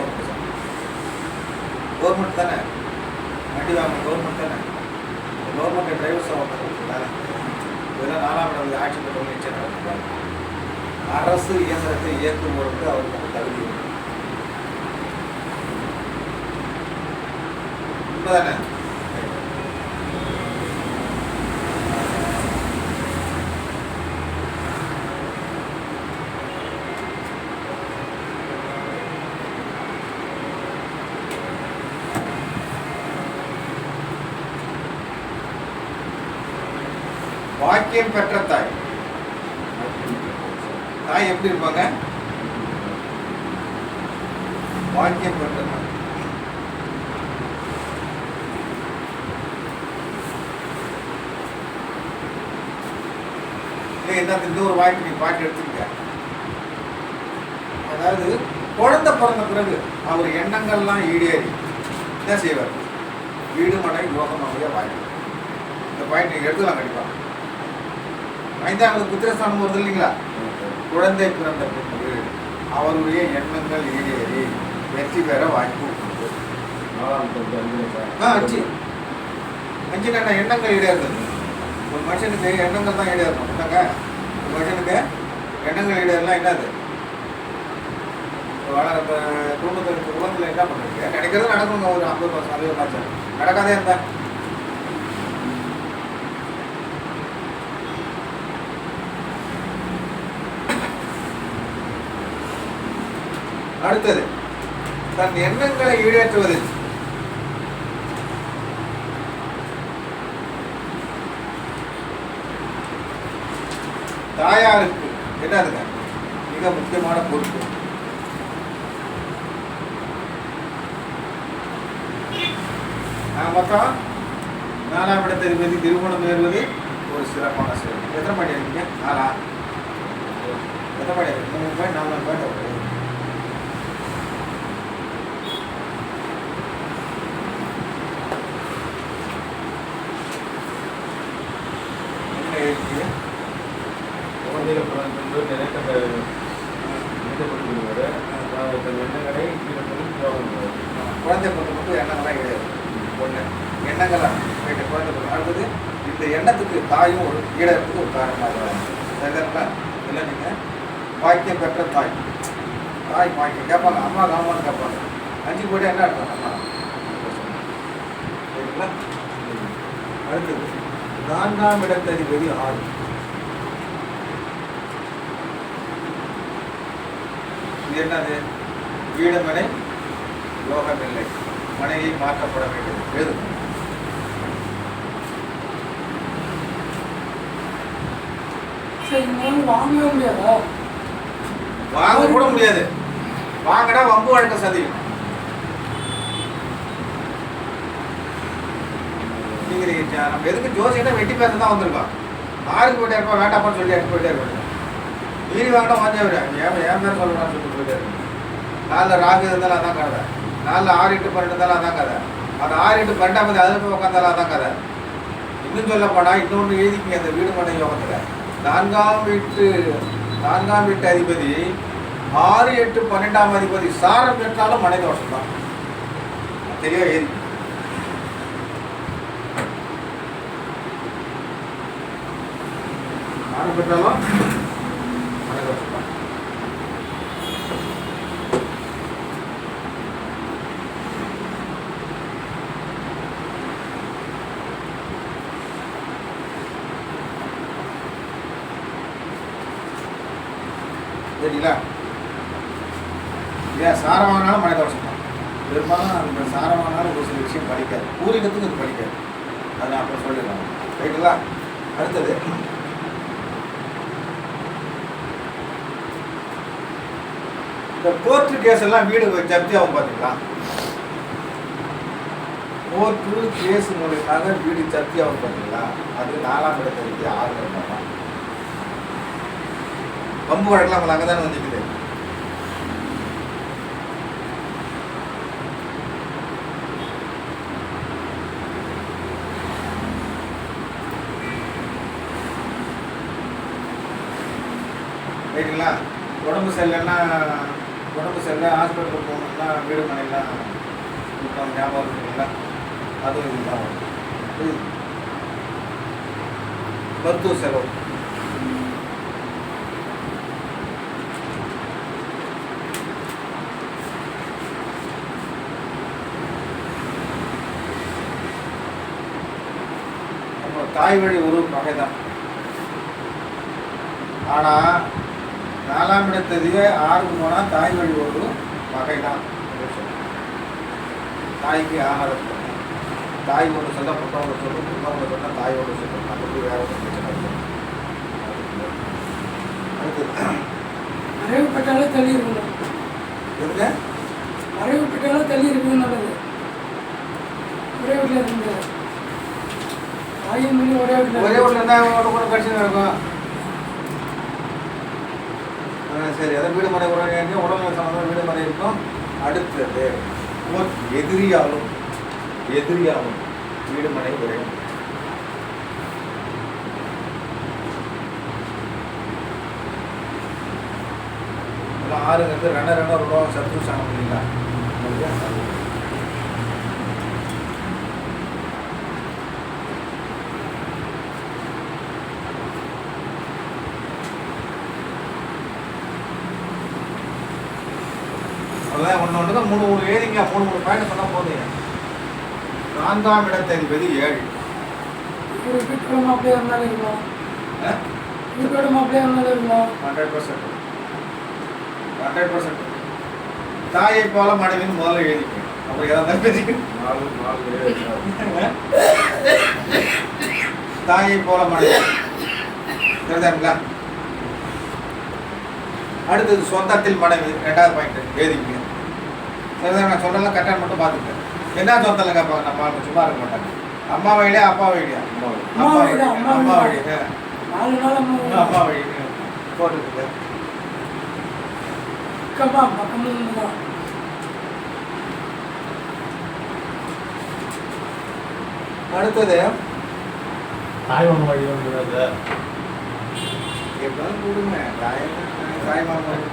கவர்மெண்ட் தானே. வண்டி வாங்கணும் கவர்மெண்ட் தானே. கவர்மெண்ட் டிரைவர்ஸாக ஓட்டுறதுனால இதெல்லாம் 4ஆம் இடம் ஆட்சி பெற்றவங்க நிச்சயம் நடத்துவாங்க. அரசு இயந்திரத்தை இயக்குவோருக்கு அவருக்கு தகுதி இருக்கு. உண்மைதானே? வாக்கியம் பெற்ற தாய். தாய் எப்படி இருப்பாங்க? வாக்கியம் பெற்ற தாய். இந்த ஒரு வாய்ப்பு நீ பாட்டு எடுத்துக்க. அதாவது குழந்தை பிறந்த பிறகு அவர் எண்ணங்கள்லாம் ஈடேறி என்ன செய்வார்? வீடு மனை யோகமாக வாய்ப்பு. இந்த பாயிண்ட் நீங்கள் எடுத்துக்கலாம் கண்டிப்பாக. 5ஆவது புத்திரஸ்தானம் வருது இல்லைங்களா? குழந்தை பிறந்த பிறகு அவருடைய எண்ணங்கள் ஈடேறி வெற்றி பெற வாய்ப்பு உண்டு. 5 என்ன எண்ணங்கள் ஈடேறுது. ஒரு மனுஷனுக்கு எண்ணங்கள் தான் ஈடேறணும். என்னங்க ஒரு மனுஷனுக்கு எண்ணங்கள் ஈடேறலாம் என்னது? குடும்பத்தில் என்ன பண்ணுறீங்க? நினைக்கிறது நடக்குங்க. ஒரு 50% 60% நடக்காதே இருந்தா அடுத்தது தன் எண்ணங்களை ஈடேற்றுவது. தாயாருக்கு என்னதுங்க மிக முக்கியமான பொறுப்பு. மொத்தம் 4ஆம் இடத்தை திருமணம் ஏறுவது ஒரு சிறப்பான செயல். எத்தனை பாடி இருக்கீங்க? 4ஆ? எத்தனை பாடி? 3 பாயிண்ட் 4 பாயிண்ட் குழந்தைகள் பிறந்து நிறைக்கப்பட்டு எண்ணங்களை குழந்தை பிறந்த மட்டும் எண்ணங்கள்லாம் கிடையாது. ஒன்று எண்ணங்களாக குழந்தை பிறந்த. அடுத்தது இந்த எண்ணத்துக்கு தாயும் ஒரு ஈடத்துக்கு ஒரு காரணமாக சரிங்களா? இல்லை நீங்கள் பாக்கியம் பெற்ற தாய் பாக்கியம் கேட்பாங்க. அம்மா காமான்னு கேட்பாங்க. 5 போட்டு என்ன அர்த்தம்? அம்மா சரிங்களா? அடுத்தது 4ஆம் இடத்ததிபதி 6. இது என்னது? வீடுமனை யோகமில்லை, மனைவி மாற்றப்பட வேண்டும். எது? வாங்கவே முடியாதா? வாங்க கூட முடியாது. வாங்கடா வம்பு வழக்க சதிக்கும். நீங்க நம்ம எதுக்கு ஜோசியனா வெட்டி பேச தான் வந்திருக்கோம். 6க்கு போயிட்டே இருப்போம், வேண்டாப்பான்னு சொல்லி எடுத்து போயிட்டே இருப்போம். மீறி வாங்கினா வாங்க ஏன் பேர் சொல்லணும்னு சொல்லிட்டு போயிட்டே இருக்கும். 4 ராகு இருந்தாலும் அதான் கதை. 4 6 8 12 இருந்தாலும் அதான் கதை. அது 6 8 12 அதில் போய் உட்காந்தாலும் அதான் கதை. இன்னும் சொல்ல போனால் இன்னொன்று எழுதிக்கிங்க. அந்த வீடு மனை யோகத்தில் 4ஆம் வீட்டு அதிபதி 6 8 12ஆம் அதிபதி சாரம் பெற்றாலும் மனை தோஷம் தான். தெளிவாக எழுதி சாரம் பெற்றாலும் மனை தோஷம் தான். சரிங்களா? ஏன் சாரமானாலும் மனை தோஷம் தான். பெரும்பாலும் அந்த சாரமானாலும் ஒரு சில விஷயம் படிக்காது. பூரிக்கத்துக்கு இது படிக்காது. அதை நான் அப்புறம் சொல்லிடுறேன். ரைட்டுங்களா? அடுத்தது இந்த கோர்ட்டு கேஸ் எல்லாம் வீடு ஜப்தி ஆகும் பார்த்தீங்களா? கோர்ட்டு கேஸ் மூலியமாக வீடு ஜப்தி ஆகும் பார்த்தீங்களா? அது 4ஆம் இடத்துக்கு 6 இருந்தாங்க. பம்பு வழக்கெல்லாம் அவங்க அங்கே தானே வந்துக்குது. ரைட்டுங்களா? உடம்பு சரியில்லைன்னா ஹாஸ்பிட்டலுக்கு போகணும்னா வீடு மனைலாம் ஞாபகம் இருக்குங்களா? அதுவும் இதுதான் வரும். மருத்துவ செலவு தாய் வழி ஒரு வகை தான். ஆனால் 4ஆம் இடத்ததிவே 6க்கு போனால் தாய் வழி ஒரு வகை தான். தாய்க்கு ஆகாரம் தாய் ஒன்று சொல்ல புத்தவங்க சொல்லும், புத்தவங்க சொன்னால் தாய் ஒன்று சொல்லும். அப்படி வேற ஒன்றும் பிரச்சனை இல்லை. மறைவு பெற்றாலே தள்ளி இருக்கணும். எதுங்க? மறைவு பெற்றாலே தள்ளி இருக்கணும். நல்லது. ஒரே வீட்டில் இருக்க முடியாது. ஒரே வீட்டில் இருந்தால் கூட பிரச்சனை இருக்கும். சரி, அதை வீடு மனை உறவு உடல்நல சம்பந்தமாக வீடு மனை இருக்கும். அடுத்தது எதிரியாலும் வீடு மனை உரையும். ஆறுங்கிறது ரெண்டு ரூபா சத்து சாணம் இல்லைங்களா? அதான் ஒன்று மூணு ஏறிங்க, மூணு பாயிண்ட் சொன்னால் போதுங்க. 4ஆம் இடத்ததிபதி 7. அப்படியே இருந்தாலும் இருக்கலாம். அப்படியே இருந்தாலும் இருக்கலாம். 100%. தாயை போல மனைவின்னு முதல்ல எழுதிக்க. அப்புறம் ஏதாவது பேசிக்க. தாயை போல மனைவி தெரிஞ்சாங்களா? அடுத்தது சொந்தத்தில் மனைவி 2வது பாயிண்ட் எழுதிக்க. சரிதான், நான் சொல்லலாம் கரெக்டாக மட்டும் பார்த்துக்கேன். என்ன சொந்தம் கேட்பாங்க, நம்ம சும்மா இருக்க மாட்டாங்க. அம்மா வழியா அப்பா வழியா? அம்மா வழி. அம்மா வழி போட்டுருக்கு. அடுத்தது தாய்மாமன் வழி வந்து எப்படினாலும் கூடுங்க. தாய்மாமன்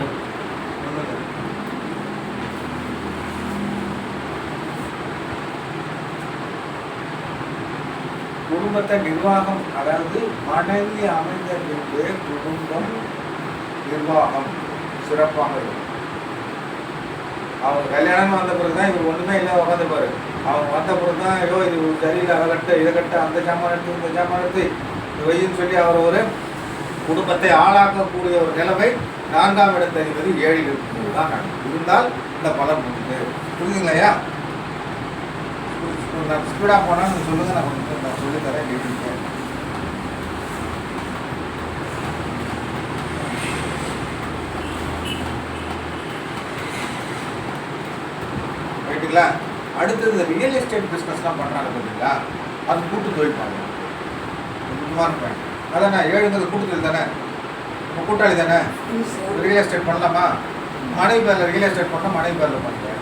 குடும்பத்தை நிர்வாகம், அதாவது மனைவி அமைந்த பின்பு குடும்பம் நிர்வாகம் சிறப்பாக இருக்கும். அவங்க கல்யாணம் வந்த பிறகு தான் இவர் ஒன்றுமே இல்லை உட்காந்துப்பாரு. அவங்க வந்த பிறகு தான் ஐயோ இது சரியில்லை, அதை கட்டு இதை கட்டு, அந்த சாமான் எடுத்து இந்த சாமான் எடுத்து வெயின்னு சொல்லி அவர் ஒரு குடும்பத்தை ஆளாக்கக்கூடிய ஒரு நிலைமை 4ஆம் இடத்ததிபதி 7 இருக்கும்போது தான் இருந்தால் இந்த பலன் உண்டு. புரியுதுங்களையா? நான் ஸ்பீடாக போனால் நீங்கள் சொல்லுங்கள், நான் சொல்லித்தரேன். கேட்டுருக்கேன். ரைட்டுங்களா? அடுத்தது இந்த ரியல் எஸ்டேட் பிஸ்னஸ்லாம் பண்ணுறாங்க பார்த்தீங்களா, அது கூட்டு தொழிற்பாங்க. முக்கியமான பாயிண்ட் அதான். 7ங்கிறது கூட்டு தொழில் தானே, கூட்டாளி தானே. ரியல் எஸ்டேட் பண்ணலாமா? மனைவி பேரில் ரியல் எஸ்டேட் பண்ணால் மனைவி பேரில் பண்ணுறேன்.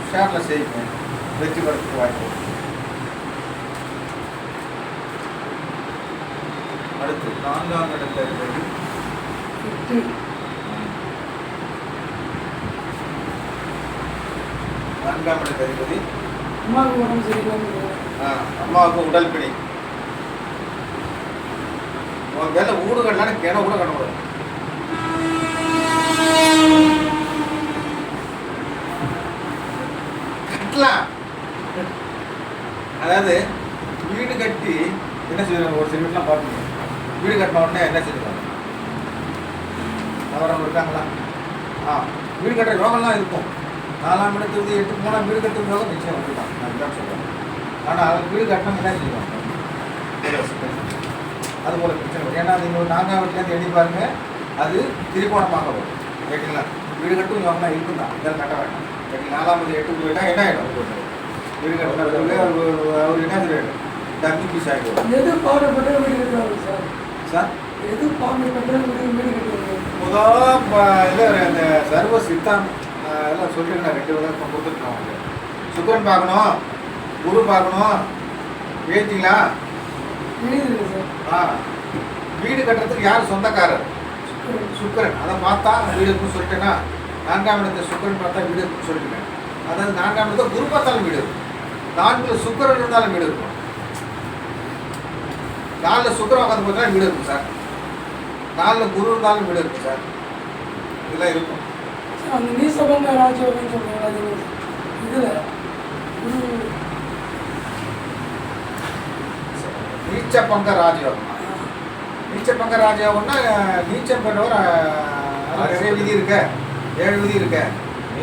ஷேரில் செய்யுங்க, வெற்றி பெறத்துக்கு வாய்ப்பு. அடுத்து 4ஆம் இடத்ததிபதி 4ஆம் இடத்ததிபதி அம்மாவுக்கு உடல் பிணி. உன் வேலை ஊடு கட்டலான்னு கிண கூட கட்டக்கூடாது. அதாவது வீடு கட்டி என்ன செய்வாங்க, ஒரு சில வீட்டுலாம் பார்ப்பீங்க, வீடு கட்டின உடனே என்ன செய்வாங்க, அவரவங்க இருக்காங்களா? வீடு கட்டுற யோகம்லாம் இருக்கும். 4ஆம் இடத்துக்கு 8 போனால் வீடு கட்டுற யோகம் நிச்சயம் வந்துருக்கான். நான் இதுதான் சொல்கிறேன். ஆனால் வீடு கட்டணும் என்ன செய்வாங்க, அது போல பிரச்சனை வரும். ஏன்னா நீங்கள் 4ஆம் வீட்டிலேருந்து எண்ணி பாருங்க, அது திரிகோணமாக வரும். கேட்டீங்களா? வீடு கட்டும் யோகம்லாம் இருக்கும் தான், இதெல்லாம் கட்ட வேண்டாம். கேட்டீங்க 4ஆம் 8 போயிட்டா என்ன ஆகிடும், வீடு கட்டினதுக்குள்ளே அவர் என்ன செய்வார், டம்மி பீஸ் ஆகிடுவார். எது பாடுபட்டு வீடு கட்டுவாங்க சார்? சார் எது பாடுபட்டு வீடு கட்டுவாங்க? முதல் இல்லை அந்த சர்வ சித்தாந்தம் எல்லாம் சொல்லியிருக்கேன். 2 விதம் கொடுத்துருக்கோம். அவங்க சுக்கிரன் பார்க்கணும், குரு பார்க்கணும். எழுதிங்களா? வீடு கட்டுறதுக்கு யார் சொந்தக்காரர்? சுக்கிரன். அதை பார்த்தா வீடு இருக்குன்னு சொல்லிட்டேன்னா, 4ஆம் இடத்தை சுக்கிரன் பார்த்தா வீடு இருக்குன்னு சொல்லிட்டேன். அதாவது 4ஆம் இடத்தை குரு பார்த்தாலும் வீடு இருக்கும். 4ல் சுக்கிரன் இருந்தாலும் வீடு இருக்கும். 4ல் சுக்கிரன் உட்காந்து போச்சுன்னா வீடு இருக்கும் சார். 4ல் குரு இருந்தாலும் வீடு இருக்கும் சார். இதெல்லாம் இருக்கும். அந்த நீசபங்க ராஜயோகம் சொல்றாங்க. இதுல நீச்ச பங்க ராஜயோகம். நீச்ச பங்க ராஜயோகம்னா நீச்சம் பெற்றவர் நிறைய விதி இருக்க, 7 விதி இருக்க.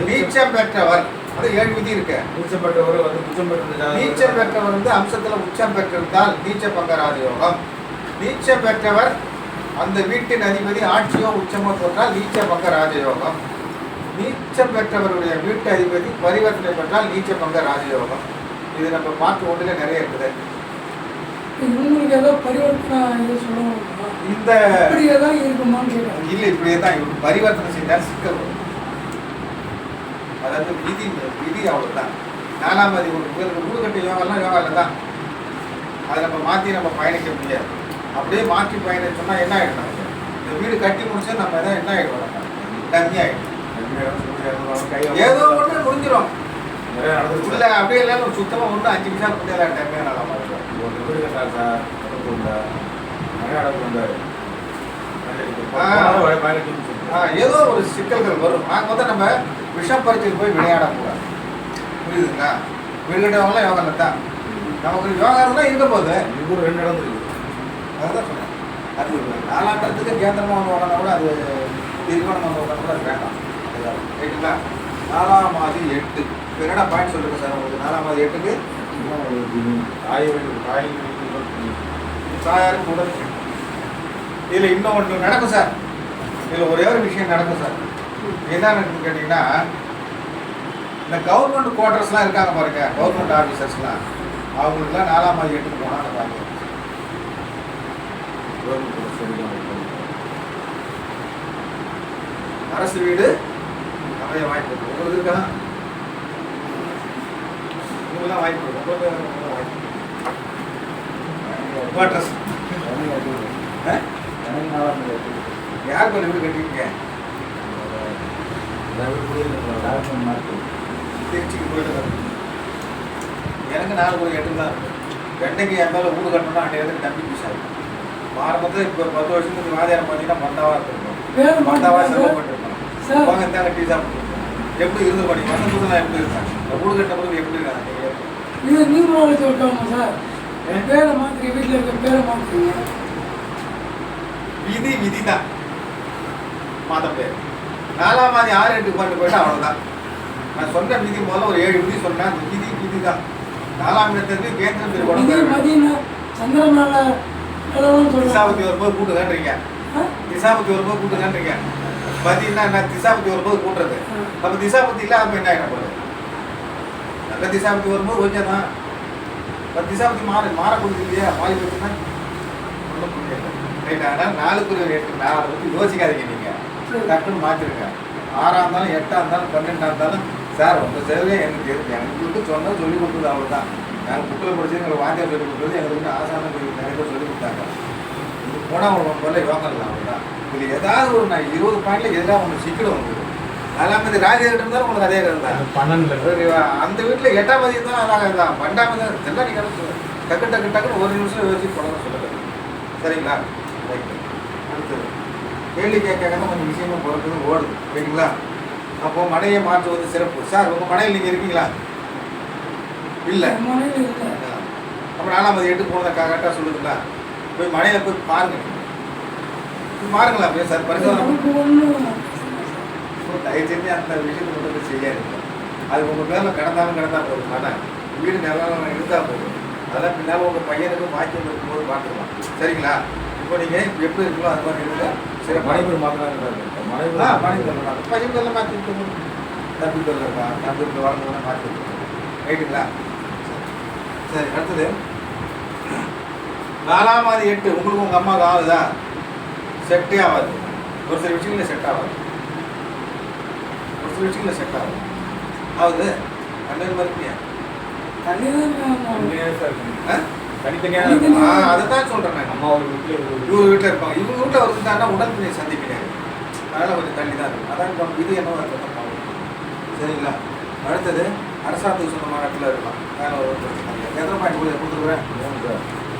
நீச்சம் பெற்றவர் அது 7 விதி இருக்க. நீச்சம் பெற்றவர் வந்து உச்சம் பெற்ற நீச்சம் பெற்றவர் வந்து அம்சத்துல உச்சம் பெற்றிருந்தால் நீச்ச பங்க ராஜயோகம். நீச்சம் பெற்றவர் அந்த வீட்டின் அதிபதி ஆட்சியோ உச்சமோ தோன்றால் நீச்ச பங்க ராஜயோகம். நீச்சம் பெற்றவருடைய வீட்டு அதிபதி பரிவர்த்தனை பெற்றால் நீச்ச பங்க ராஜயோகம். இது நம்ம பார்த்து ஒன்றில் நிறைய இருக்குது. இவங்களுக்கு ஏதோ பரிவர்த்தனை இது சொல்லுவாங்க, இந்த இப்படியே தான் இருக்குமான்னு கேட்குறேன். இல்லை இப்படியே தான் இவங்க பரிவர்த்தனை செஞ்சால் சிக்கல் வரும். அதாவது விதி அவ்வளோதான். 4ஆம் தேதி ஒரு பேருக்கு வீடு கட்ட யோகாலாம் யோகாவில் தான். அதை நம்ம மாற்றி நம்ம பயணிக்க முடியாது. அப்படியே மாற்றி பயணிச்சோம்னா என்ன ஆகிடும்? நமக்கு இந்த வீடு கட்டி முடிச்சா நம்ம எதாவது என்ன ஆகிடும்? நம்ம கம்மியாகிடும். ஏதோ ஒன்று முடிஞ்சிடும். உள்ள அப்படியே இல்லை சுத்தமாக ஒன்று 5 நிமிஷம் முடியாது. டைமே நல்லா மாறும். ஒரு வீடு கட்டாரு சார், நிறைய அடப்பு வந்தார். ஏதோ ஒரு சிக்கல்கள் வரும். நாங்கள் நம்ம விஷம் பறிச்சுட்டு போய் விளையாடக்கூடாது. புரியுதுங்களா? வீடு கட்டவங்களாம் யோகா தான். நமக்கு யோகா இருந்தால் இருக்க போகுது. இவரு 2 இடம் இருக்குது. அதுதான் சொன்னேன். அது 4ஆம் இடத்துக்கு கேந்திரமாக வந்து உடனே கூட அது தீர்மானம் வந்து உடனே கூட அது வேண்டாம். அதுதான் ரைட்டுங்களா? 4ஆம் மாதி 8 இப்போ என்னடா பாயிண்ட் சொல்லுங்க சார் உங்களுக்கு? 4ஆம் மாதி 8க்கு தாயாருக்கு உடல். இதில் இன்னும் ஒன்று நடக்கும் சார். இதில் ஒரே ஒரு விஷயம் நடக்கும் சார். என்ன நடக்குதுன்னு கேட்டிங்கன்னா, இந்த கவர்மெண்ட் குவார்ட்டர்ஸ்லாம் இருக்காங்க பாருங்க, கவர்மெண்ட் ஆஃபீஸர்ஸ்லாம், அவங்களுக்குலாம் 4ஆம் மாதி 8க்கு போனால் அந்த பாருங்க அரசு வீடு நிறைய வாய்ப்பு இருக்கு. உங்களுக்கு இருக்கா? உங்களுக்குலாம் வாய்ப்பு இருக்கு. உங்களுக்கு வாய்ப்பு குவார்ட்டர்ஸ் யார் கொஞ்சம் வீடு கட்டிருக்கீங்க? திருச்சிக்கு போயிட்டு எனக்கு 4 கூட 8 தான் இருக்கும். வெண்டைக்கு என் மேலே வீடு கட்டணும்னா அன்றைய இடத்துக்கு நம்பி பிசாரு. ஆரம்பத்தில் இப்போ 10 வருஷத்துக்கு வாதியாரம் பார்த்தீங்கன்னா மந்தாவாக இருந்திருக்கும். மந்தாவாக செலவு பண்ணிருக்கோம். அவங்க இருந்தாங்க டீ சாப்பிட்டுருக்கோம். எப்படி இருந்து பண்ணி வந்த புதுலாம் எப்படி இருக்காங்க? இந்த வீடு கட்ட பிறகு எப்படி இருக்காங்க? இது நீங்களும் சொல்லிட்டோமா சார்? பேரை மாற்றி வீட்டில் இருக்க பேரை மாற்றுங்க. விதி தான் மாற்ற பேர். 4ஆம் மாதி 6 8 கொண்டு போயிட்டா அவ்வளோதான். நான் சொன்ன விதி முதல்ல ஒரு 7 விதி சொன்னேன். அந்த விதி தான். 4ஆம் இடத்துக்கு கேந்திரம் திசாபத்தி வரும்போது கூட்டுங்கன்றீங்க. திசாபத்தி வரும்போது கூட்டுங்கன்றீங்க. பதினா என்ன? திசாபத்தி வரும்போது கூட்டுறது. நம்ம திசாபத்தி இல்லை, அப்போ என்ன ஆகிட போகுது? நல்ல திசாபத்தி வரும்போது கொஞ்சம் தான். இப்போ திசாபத்தி மாறக்கூடியது இல்லையா? மாறி போச்சுன்னா ஒன்றும் புரியாது. ரைட். ஆனால் 4க்கு 8 4 பற்றி யோசிக்காதீங்க. நீங்கள் டக்குன்னு மாற்றிருங்க. 6ஆக இருந்தாலும் 8ஆக இருந்தாலும் 12ஆக இருந்தாலும் சார் உங்கள் சேவையே எனக்கு தெரியும். எங்களுக்கு சொன்னால் சொல்லிக் கொடுத்தது அவ்வளோதான். நாங்கள் புக்கில் படிச்சு எங்களுக்கு வாத்தியார் சொல்லிக் கொடுத்தது, எங்களுக்கு ஆசானம் நிறைய பேர் சொல்லிக் கொடுத்தாங்க. இது போனால் ஒரு முதல்ல யோகம் இல்லை, அவ்வளோதான். இதில் ஏதாவது ஒரு நான் 20 பாயிண்டில் எதாவது ஒன்று சிக்கிடும் உங்களுக்கு. 4ஆம் தேதி ராஜேந்திரன் இருந்தாலும் உங்களுக்கு அதே கதை தான். 12 அந்த வீட்டில் 8ஆம் தேதி இருந்தாலும் அதாக தான். 12ஆம் தேதி எல்லாம் நீங்கள் டக்குன்னு ஒரு நிமிஷம் யோசிச்சு போடணும் சொல்லுங்கள். சரிங்களா? ரைட்டு. அடுத்தது கேள்வி கேட்காத கொஞ்சம் விஷயமும் பொறுத்தது ஓடுது. சரிங்களா? அப்போ மனையை மாற்றுவது சிறப்பு. சார் உங்கள் மனையில் நீங்கள் இருக்கீங்களா? இல்லை. அப்போ 4ஆம் தேதி 8 போனதை கரெக்டாக சொல்லுதுங்களா? போய் மனையில் போய் பாருங்க. பாருங்களா போய் சார் பரிசோதனை தயவு செஞ்சு அந்த விஷயத்தை மட்டும் செய்யாதுங்க. அது உங்கள் பேரில் கடந்தாலும் போதும். ஆனால் வீடு நிலம் இருந்தால் போதும். அதெல்லாம் பின்னால் உங்கள் பையனுக்கு வாக்கியம் இருக்கும்போது பார்த்துக்கலாம். சரிங்களா? இப்போ நீங்கள் எப்படி இருக்கீங்களோ அது மாதிரி இருங்க. சரி மனைவி மாற்றினாங்க. மனைவி சொல்லலாம். பையன் பேரில் மாற்றி விட்டு தம்பி பேரில் இருக்கான். தம்பி பேரில் வாழ்ந்தவங்க மாற்றி விட்டு ரைட்டுங்களா? சரி. அடுத்தது 4ஆம் தேதி 8 உங்களுக்கு உங்கள் அம்மாவுக்கு ஆகுதா? செட்டே ஆகாது. ஒரு சில விஷயங்கள செட் ஆகாது. செட் ஆகுது. ஆகுது. கண்ணீர் மறுப்பியா? அதைத்தான் சொல்றேன் நான். அம்மா ஒரு வீட்டில் இவங்க வீட்டில் இருப்பாங்க. இவங்க வீட்டில் இருந்தாங்கன்னா உடல்நிலை சந்தி கிடையாது. அதனால கொஞ்சம் தள்ளி தான் இருக்கும். அதான் இது என்னவோ சரிங்களா? அடுத்தது அரசாங்கத்துக்கு சொன்ன மாநாட்டில் இருக்கலாம். வேலை ஒரு பிரச்சனை இல்லை. எத்தனை பாயிண்ட் கூட கொடுத்துருக்குறேன்?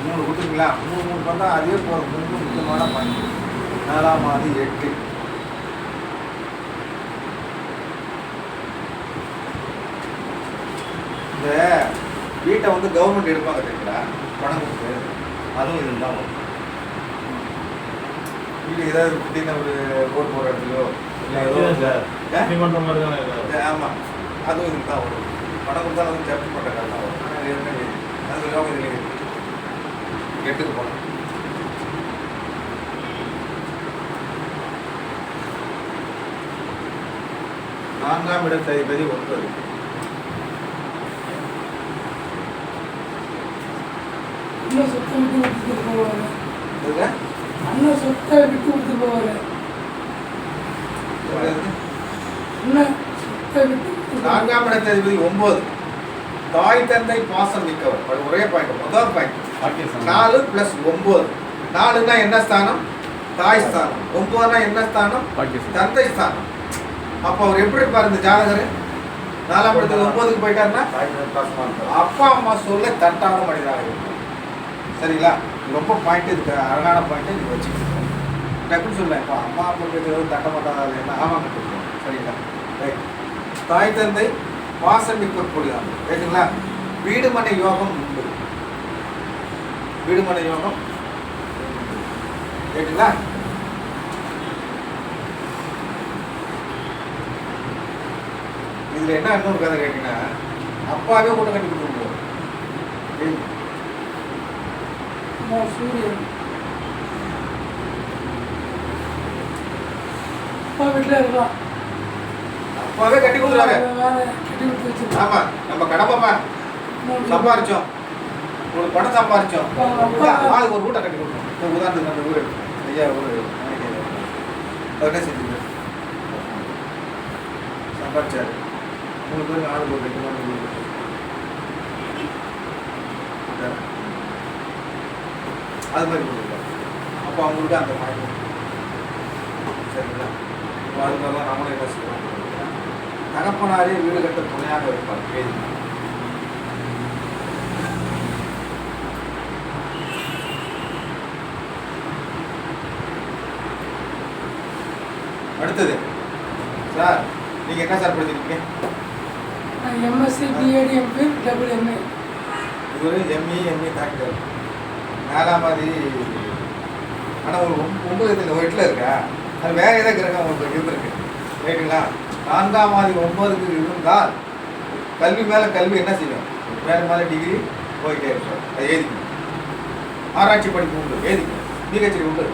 3 கொடுத்துருங்களா? 3 பார்த்தா அதே போகிற முக்கியமான பாயிண்ட். 4ஆம் தேதி 8 இந்த வீட்டை வந்து கவர்மெண்ட் எடுப்பாங்க தெரியுங்களா? பணம் கொடுத்து அதுவும் இதுதான் வரும். வீடு ஏதாவது பார்த்தீங்கன்னா ஒரு ரோட் போகிற இடத்துலையோ ஆமாம் அதுவும் இதுக்கு தான் வரும். பணம் கொடுத்தா வந்து ஜப்தி பண்ணுற காரணம் தான் வரும். ஆனால் அது யோகம் இதில் 8க்கு போகணும். நான்காம் இடத்ததிபதி 9. அண்ணன் சொத்தை விட்டு கொடுத்துட்டு போவார். இதுங்க அண்ணன் சொத்தை விட்டு கொடுத்து போவார். அண்ணன் சொத்தை விட்டு கொடுத்து நான்காம் இடத்த அதிபதி 9. தாய் தந்தை பாசம் மிக்கவர். அது ஒரே பாயிண்ட். முதல் பாயிண்ட் 4 + 9. 4னா என்ன ஸ்தானம்? தாய் ஸ்தானம். 9னா என்ன ஸ்தானம்? தந்தை ஸ்தானம். அப்போ அவர் எப்படி இருப்பார் இந்த ஜாதகர்? 4ஆம் இடத்துக்கு 9க்கு போயிட்டாருன்னா அப்பா அம்மா சொல்ல தட்டாத மனிதராக இருக்கும். சரிங்களா? ரொம்ப பாயிண்ட் இருக்கு, அழகான பாயிண்ட் நீங்க வச்சுக்கணும். டக்குன்னு சொல்லுவேன், இப்போ அம்மா அப்பா பேசுறது தட்ட மாட்டாத என்ன? ஆமாங்க சொல்லுவோம். சரிங்களா? ரைட். தாய் தந்தை பாசம் மிக்கக்கூடியதான். ரைட்டுங்களா? வீடு மனை யோகம் உண்டு. வீடு மனை யோகம் ரைட்டுங்களா? இதுல என்ன இன்னொரு கதை கேட்டீங்கன்னா, அப்பாவே கூட கட்டி கொடுத்துருவோம். சூரியன் அப்பா வீட்டில் இருக்கலாம். அப்பாவே கட்டி கொடுத்துருவாங்க. கட்டி கொடுத்து வச்சிருக்கோம். ஆமா, நம்ம கடமைப்பா சம்பாரிச்சோம், ஒரு பணம் சம்பாரிச்சோம், ஆளுக்கு ஒரு வீட்டை கட்டி கொடுத்தோம். இப்போ உதாரணத்துக்கு அந்த ஊர் ஐயா ஊர் என்ன செஞ்சு சம்பாரிச்சாரு. 3 பேருக்கு ஆளுக்கு ஒரு 2 நாள் வீடு. அது மாதிரி கொடுத்துருக்காங்க. அப்போ அவங்களுக்கு அந்த மாதிரி சரிங்களா? இப்போ அது மாதிரி தான் நம்மளும் என்ன செய்யணும்? தகப்பனாரே வீடு கட்ட துணையாக இருப்பார். கேள்வி அடுத்தது சார், நீங்கள் என்ன சார் படிச்சிருக்கீங்க? MSc BEd MPhil double MA. இவர் எம்இ டாக்டர் 4ஆம் மாதிரி. ஆனால் ஒரு 9 வீட்டில் இருக்கா, அது வேற ஏதாவது கிரகம் உங்களுக்கு இருந்திருக்கு. ரைட்டுங்களா? 4ஆம் மாதிரி 9க்கு இருந்தால் கல்வி மேலே கல்வி என்ன செய்யும்? மேலே மேலே டிகிரி போயிட்டே இருக்கும். அது எழுதிக்கணும். ஆராய்ச்சி படிப்பு உண்டு, எழுதிக்கணும். பிஹெச்டி உண்டு.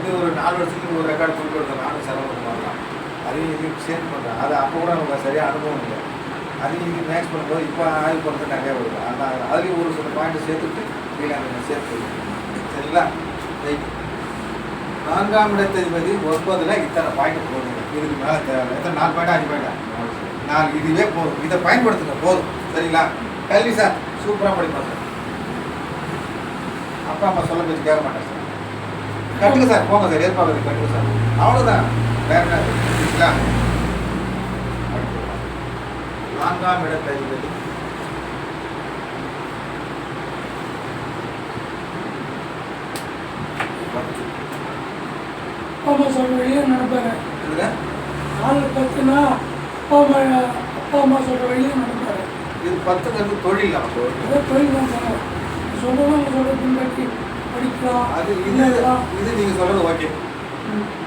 இது ஒரு 4 வருஷத்துக்கு ஒரு ரெக்கார்டு கொடுத்து கொடுத்தேன். நானும் செலவு பண்ணலாம். அதையும் இதையும் சேர்த்து பண்ணுறேன். அது அப்போ கூட நமக்கு சரியாக அனுபவம் இல்லை. அதையும் இது மேட்ச் பண்ணும்போது இப்போ ஆய்வு பண்ணுறது நிறையா வருது. அந்த அதுலேயும் ஒரு சில பாயிண்ட் சேர்த்துட்டு கீழே சேர்த்து. சரிங்களா? ரைட். 4ஆம் இடத்ததிபதி 9ல் இத்தனை பாயிண்ட் போடுங்க. இதுக்கு மேலே தேவை எத்தனை? 4 பாயிண்டா 5 பாயிண்டா? 4. இதுவே போதும். இதை பயன்படுத்துங்க போதும். சரிங்களா? கல்வி சார் சூப்பராக படிப்பேன் சார். அப்பா அம்மா சொல்ல பேச்சு கேட்க மாட்டேன் சார். கட்டுங்க சார், போங்க சார், ஏற்பாடு கட்டுங்க சார். அவ்வளோதான், வேற என்ன இருக்குங்களா? 4ஆம் இடத்ததிபதி அப்பா அம்மா சொல்கிற வழியை நடப்பாரு. இதுல 4-10னா அப்பா அம்மா சொல்கிற வழியை நடப்பாரு. இது 10ங்கிறது தொழில் நமக்கு. அதே தொழில் தான் சார். சொல்கிறவங்க சொல்கிற பின்பற்றி படிக்கலாம். அது இது நீங்கள் சொல்கிறது ஓகே.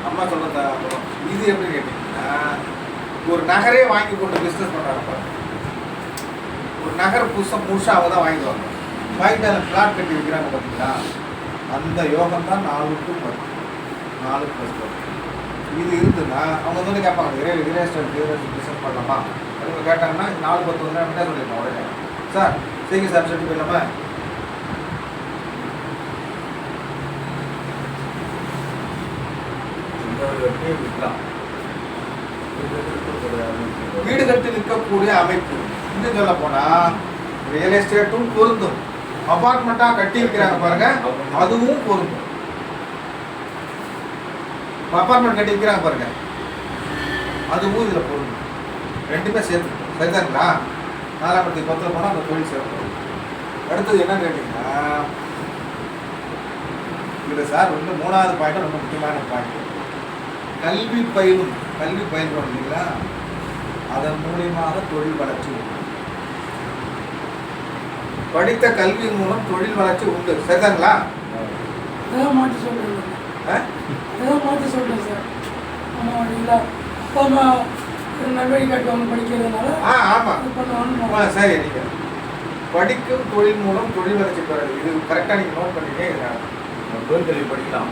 அம்மா சொல்கிறது அப்புறம் இது எப்படி கேட்டீங்கன்னா, ஒரு நகரே வாங்கி கொண்டு பிஸ்னஸ் பண்ணுறாங்க. ஒரு நகர் புதுசாக முழுசாக அவங்க தான் வாங்கிடுவாங்க. வாங்கிட்டு அதில் ஃப்ளாட் கட்டி விற்கிறாங்க பார்த்தீங்களா? அந்த யோகம் தான் 4 to 10. 4 + 10. இது இருந்துன்னா அவங்க வந்து கேட்பாங்க, ரியல் எஸ்டேட் பிஸ்னஸ் பண்ணலாமா அப்படின்னு கேட்டாங்கன்னா 4-10 வந்து என்ன சொல்லியிருக்கோம் உடனே, சார் சரிங்க சார் சொல்லிட்டு போயிடலாமா? வீடு கட்டி விற்கக்கூடிய அமைப்பு. இன்னும் சொல்ல போனா ரியல் எஸ்டேட்டும் பொருந்தும், அபார்ட்மெண்ட்டா கட்டி விற்கிறாங்க பாருங்க அதுவும் பொருந்தும். அபார்ட்மெண்ட் கட்டி விற்கிறாங்க பாருங்க அதுவும் இதுல பொருந்தும். ரெண்டுமே சேர்த்து. சரிதாங்களா? 4ஆம் இடத்துக்கு 10ல் போனால் அந்த தொழில் சேர்த்து. அடுத்தது என்னன்னு கேட்டீங்கன்னா, இதில் சார் வந்து 3வது பாயிண்ட் ரொம்ப முக்கியமான பாயிண்ட். கல்வி பயிலும். கல்வி பயில்றோம் இல்லைங்களா? அதன் மூலியமாக தொழில் வளர்ச்சி உண்டு. படித்த கல்வி மூலம் தொழில் வளர்ச்சி உண்டு. சரிதாங்களா? அதெல்லாம் மாற்றி சொல்கிறேன். அதெல்லாம் மாற்றி சொல்கிறேன் சார். ஆமாம் இல்லைங்களா? அப்பா அம்மா ஒரு நல்வழி காட்டுவாங்க படிக்கிறதுனால ஆமாம் இது பண்ணுவாங்க. சரி. நீங்கள் படிக்கும் தொழில் மூலம் தொழில் வளர்ச்சி பெறது இது கரெக்டாக நீங்கள் நோட் பண்ணிட்டே இருக்காங்க. தொழில் கல்வி படிக்கலாம்.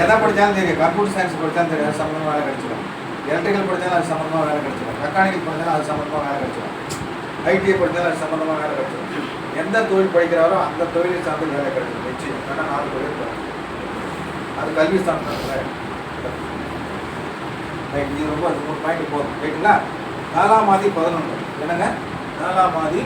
எதை படித்தாலும் தெரியும். கம்ப்யூட்டர் சயின்ஸ் படித்தாலும் தெரியும், அது சம்மந்தமாக வேலை கிடைச்சிடும். எலக்ட்ரிக்கல் படித்தாலும் அது சம்மந்தமாக வேலை கிடைச்சிடும். மெக்கானிக்கல் படித்தாலும் அது சம்மந்தமாக வேலை கிடைச்சிடும். ஐடிஐ படித்தாலும் அது சம்மந்தமாக வேலை கிடைச்சிடும். எந்த தொழில் படிக்கிறாரோ அந்த தொழிலை சார்ந்து வேலை கிடைச்சிடும் நிச்சயம். ஏன்னா 4 தொழில் இருக்கும். அது கல்வி சார்ந்த இது ரொம்ப அது 3 பாயிண்ட் போதும். ரைட்டுங்களா? 4ஆம் மாதி 11 என்னங்க 4ஆம் மாதி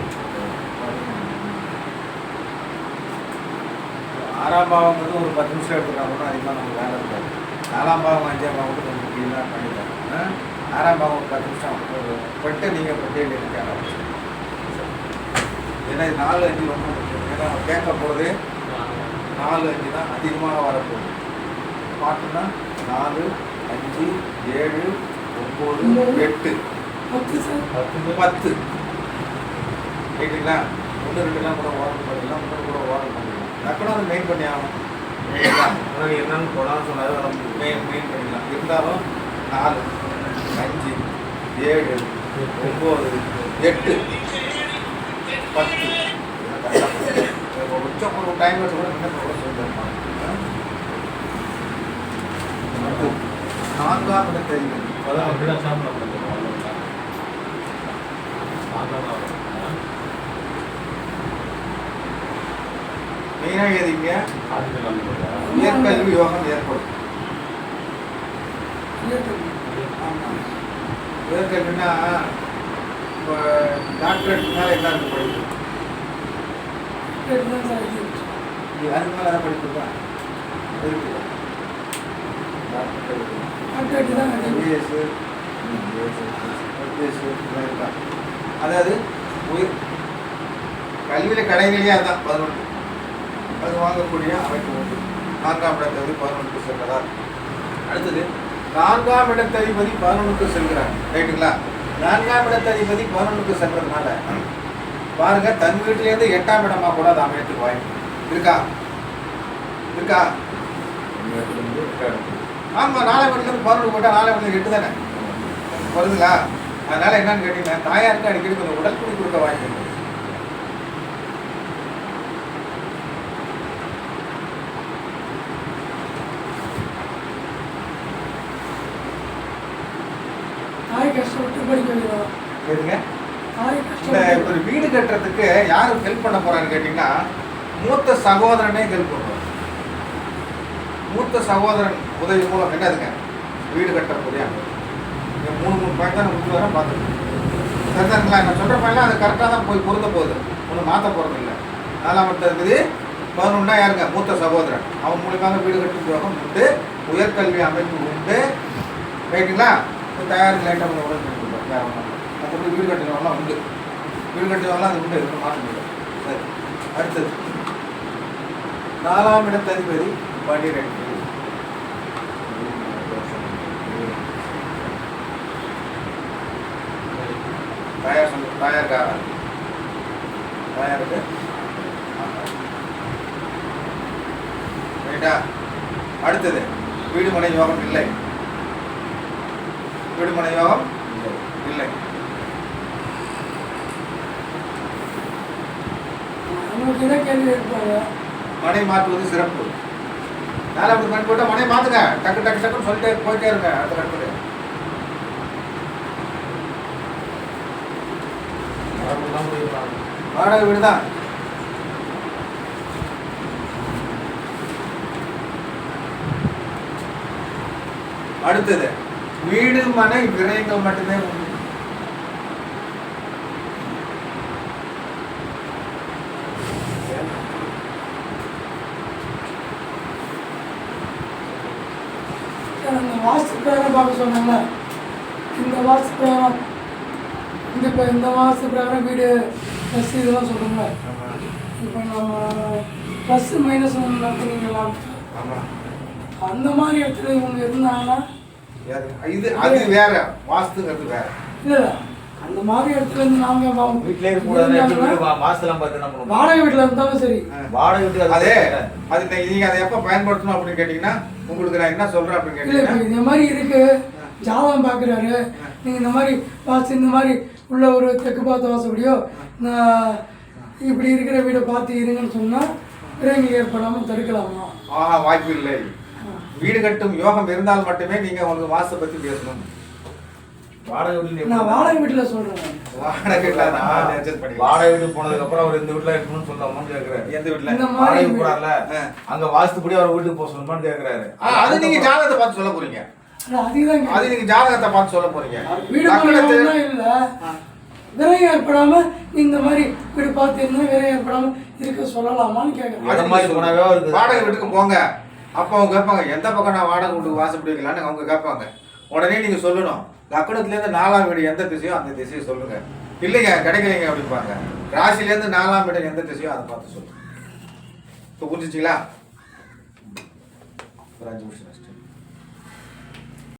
6ஆம் பாவங்கிறது ஒரு 10 நிமிஷம் எடுத்துக்கலாம். ஒன்றும் அதிகமாக நமக்கு வேலை இருக்காது. 4ஆம் பாவம் 5ஆம் பாவம் கொஞ்சம் முக்கியமாக பண்ணிக்கலாம். 6ஆம் பாவம் ஒரு 10 நிமிஷம் பட்டு நீங்கள் பட்டியல் இருக்க ஆரம்பிச்சு. ஏன்னா இது 4, 5 ரொம்ப முக்கியம். ஏன்னா நம்ம கேட்க போகிறது 4, 5 தான் அதிகமாக வரப்போகுது. பாட்டுன்னா 4, 5, 7, 9, 8, 10 ரைட்டுங்களா? 1, 2 கூட ஓரம் பண்ணிக்கலாம், 3 கூட ஓரம் பண்ணிக்கலாம். டக்குனு அதை மெயின் பண்ணி ஆகணும். என்னன்னு போனாலும் சொன்னாலும் மெயின் பண்ணிக்கலாம். இருந்தாலும் 4, 5, 7, 9, 8, 10 உச்சம் ஒரு டைம் வச்சு கூட என்ன சொல்லிருப்பாங்க. 4ஆம் இடம் தெரியும். மெயினாக எதுங்க உயர்கல்வி யோகம் ஏற்படும். ஆமாம். உயர்கல்வின்னா இப்போ டாக்டரேட் மேலே என்ன இருக்கு படிப்பு? அதுக்கு மேலே எதாவது படிப்பு தான் இருக்குது. அதாவது உயிர் கல்வியில் கடைநிலையே அதுதான் 11. அது வாங்கக்கூடிய அமைப்பு உண்டு. 4ஆம் இடத்ததிபதி 11க்கு செல்கிறார். அடுத்தது 4ஆம் இடத்ததிபதி 11க்கு செல்கிறார். ரைட்டுங்களா? 4ஆம் இடத்ததிபதி 11க்கு செல்றதுனால பாருங்க தன் வீட்டிலேருந்து 8ஆம் இடமா கூட அது அமையத்துக்கு வாய்ப்பு இருக்கா? ஆமாம். 4ஆம் இடத்துலேருந்து 11 போட்டால் 4ஆம் இடத்துல 8 தானே வருதுங்களா? அதனால என்னன்னு கேட்டீங்கன்னா தாயாருக்கு அடிக்கடி கொஞ்சம் உடல் குடி கொடுக்க வாய்ப்பு இருக்கு. எதுங்க இந்த ஒரு வீடு கட்டுறதுக்கு யாரு ஹெல்ப் பண்ண போறான்னு கேட்டீங்கன்னா மூத்த சகோதரனே ஹெல்ப் பண்ணுவார். மூத்த சகோதரன் உதவி மூலம் என்னதுங்க வீடு கட்ட முடியாது. 3 பாயிண்ட் தான் முடிச்சு வர பார்த்துருக்கோம். சரிதானுங்களா? நான் சொல்கிற பாயிண்ட்லாம் அது கரெக்டாக தான் போய் பொருந்த போகுது. ஒன்றும் மாற்ற போகிறது இல்லை. 4ஆம் இடத்துல 11 யாருங்க மூத்த சகோதரன். அவன் மூலியமாக வீடு கட்டும் யோகம் உண்டு. உயர்கல்வி அமைப்பு உண்டு. ரைட்டுங்களா? தயாரித்து லைட்டாக கொஞ்சம் உடல் கொடுப்பாங்க. வேறு ஒன்றும் மற்றபடி வீடு கட்டினவங்களாம் உண்டு. வீடு கட்டினவங்களாம் அது உண்டு. எதுவும் மாற்ற முடியாது. சரி. அடுத்தது 4ஆம் இடத்ததிபதி 12. தயாருக்கு ரைட்டா? அடுத்தது வீடுமனை யோகம் இல்லை. வீடுமனை யோகம் இல்லை. மனை மாற்றுவது சிறப்பு. 4ஆம் மணி போட்டால் மனை மாற்றுங்க. டக்கு டக்கு டக்குன்னு சொல்லிட்டே போயிட்டே இருங்க. அடுத்த கட்டுறது வாடகை வீடு தான். அடுத்தது வீடு மனை விரயங்கள் மட்டுமே உண்டு. வாஸ்து பிரகாரம் பார்க்க சொன்னாங்க. இந்த வாஸ்து பிரகாரம் இந்த வாஸ்து பிரகாரம் வீடு ப்ளஸ் இதெல்லாம் சொல்லுங்க. இப்போ நம்ம ப்ளஸ் மைனஸ் நடத்துனீங்களா? அந்த மாதிரி இடத்துல இவங்க இருந்தாங்கன்னா இது அது வேற, வாஸ்துங்கிறது வேற. இல்லை அந்த மாதிரி இடத்துல இருந்து நாங்கள் வீட்டிலே இருக்கக்கூடாது. வாஸ்துலாம் பார்த்து நம்ம வாடகை வீட்டில் இருந்தாலும் சரி. வாடகை வீட்டு அதே அது நீங்கள் அதை எப்போ பயன்படுத்தணும் அப்படின்னு கேட்டிங்கன்னா உங்களுக்கு நான் என்ன சொல்கிறேன் அப்படின்னு இல்லை கேட்டீங்கன்னா இந்த மாதிரி இருக்கு ஜாதகம் பார்க்குறாரு, நீங்கள் இந்த மாதிரி வாஸ்து இந்த மாதிரி உள்ள ஒரு தெற்கு பார்த்த வாசப்படியோ நான் இப்படி இருக்கிற வீடை பார்த்து இருங்கன்னு சொன்னால் விரைவில் ஏற்படாமல் தடுக்கலாமா? வாய்ப்பு இல்லை. வீடு கட்டும் யோகம் இருந்தால் மட்டுமே நீங்க உங்களுக்கு வாஸ்து பத்தி பேசணும். வாடகை வீட்டுல நான் வாடகை வீட்டில் சொல்கிறேன். வாடகை வீட்டுக்கு போனதுக்கு அப்புறம் அவர் இந்த வீட்டுல இருக்கணும்னு சொல்லலாமான்னு கேக்குறாரு. எந்த வீட்டுல இந்த மாதிரி வாடகை போறாருல அங்க வாஸ்துபடி அவர் வீட்டுக்கு போக சொல்லணுமான்னு கேக்குறாரு. அது நீங்க ஜாதகத்தை பார்த்து சொல்ல போறீங்க. அதுதான் அது நீங்க ஜாதகத்தை பார்த்து சொல்ல போறீங்க. வீடு பண்ணலாம் இல்லை, விரைவு ஏற்படாம இந்த மாதிரி வீடு பார்த்து இருந்தால் விரைவு ஏற்படாம இருக்க சொல்லலாமான்னு கேட்குறேன். அது மாதிரி போனாவே அவருக்கு வாடகை வீட்டுக்கு போங்க. அப்போ அவங்க கேட்பாங்க எந்த பக்கம் நான் வாடகை வீட்டுக்கு வாசப்படி வைக்கலான்னு அவங்க கேட்பாங்க. உடனே நீங்க சொல்லணும் லக்னத்துலேருந்து 4ஆம் வீடு எந்த திசையோ அந்த திசையை சொல்லுங்க. இல்லைங்க கிடைக்கலைங்க அப்படிப்பாங்க. ராசிலேருந்து 4ஆம் வீடு எந்த திசையோ அதை பார்த்து சொல்லுங்க. இப்போ புரிஞ்சிச்சிங்களா? ஒரு 5 நிமிஷம்.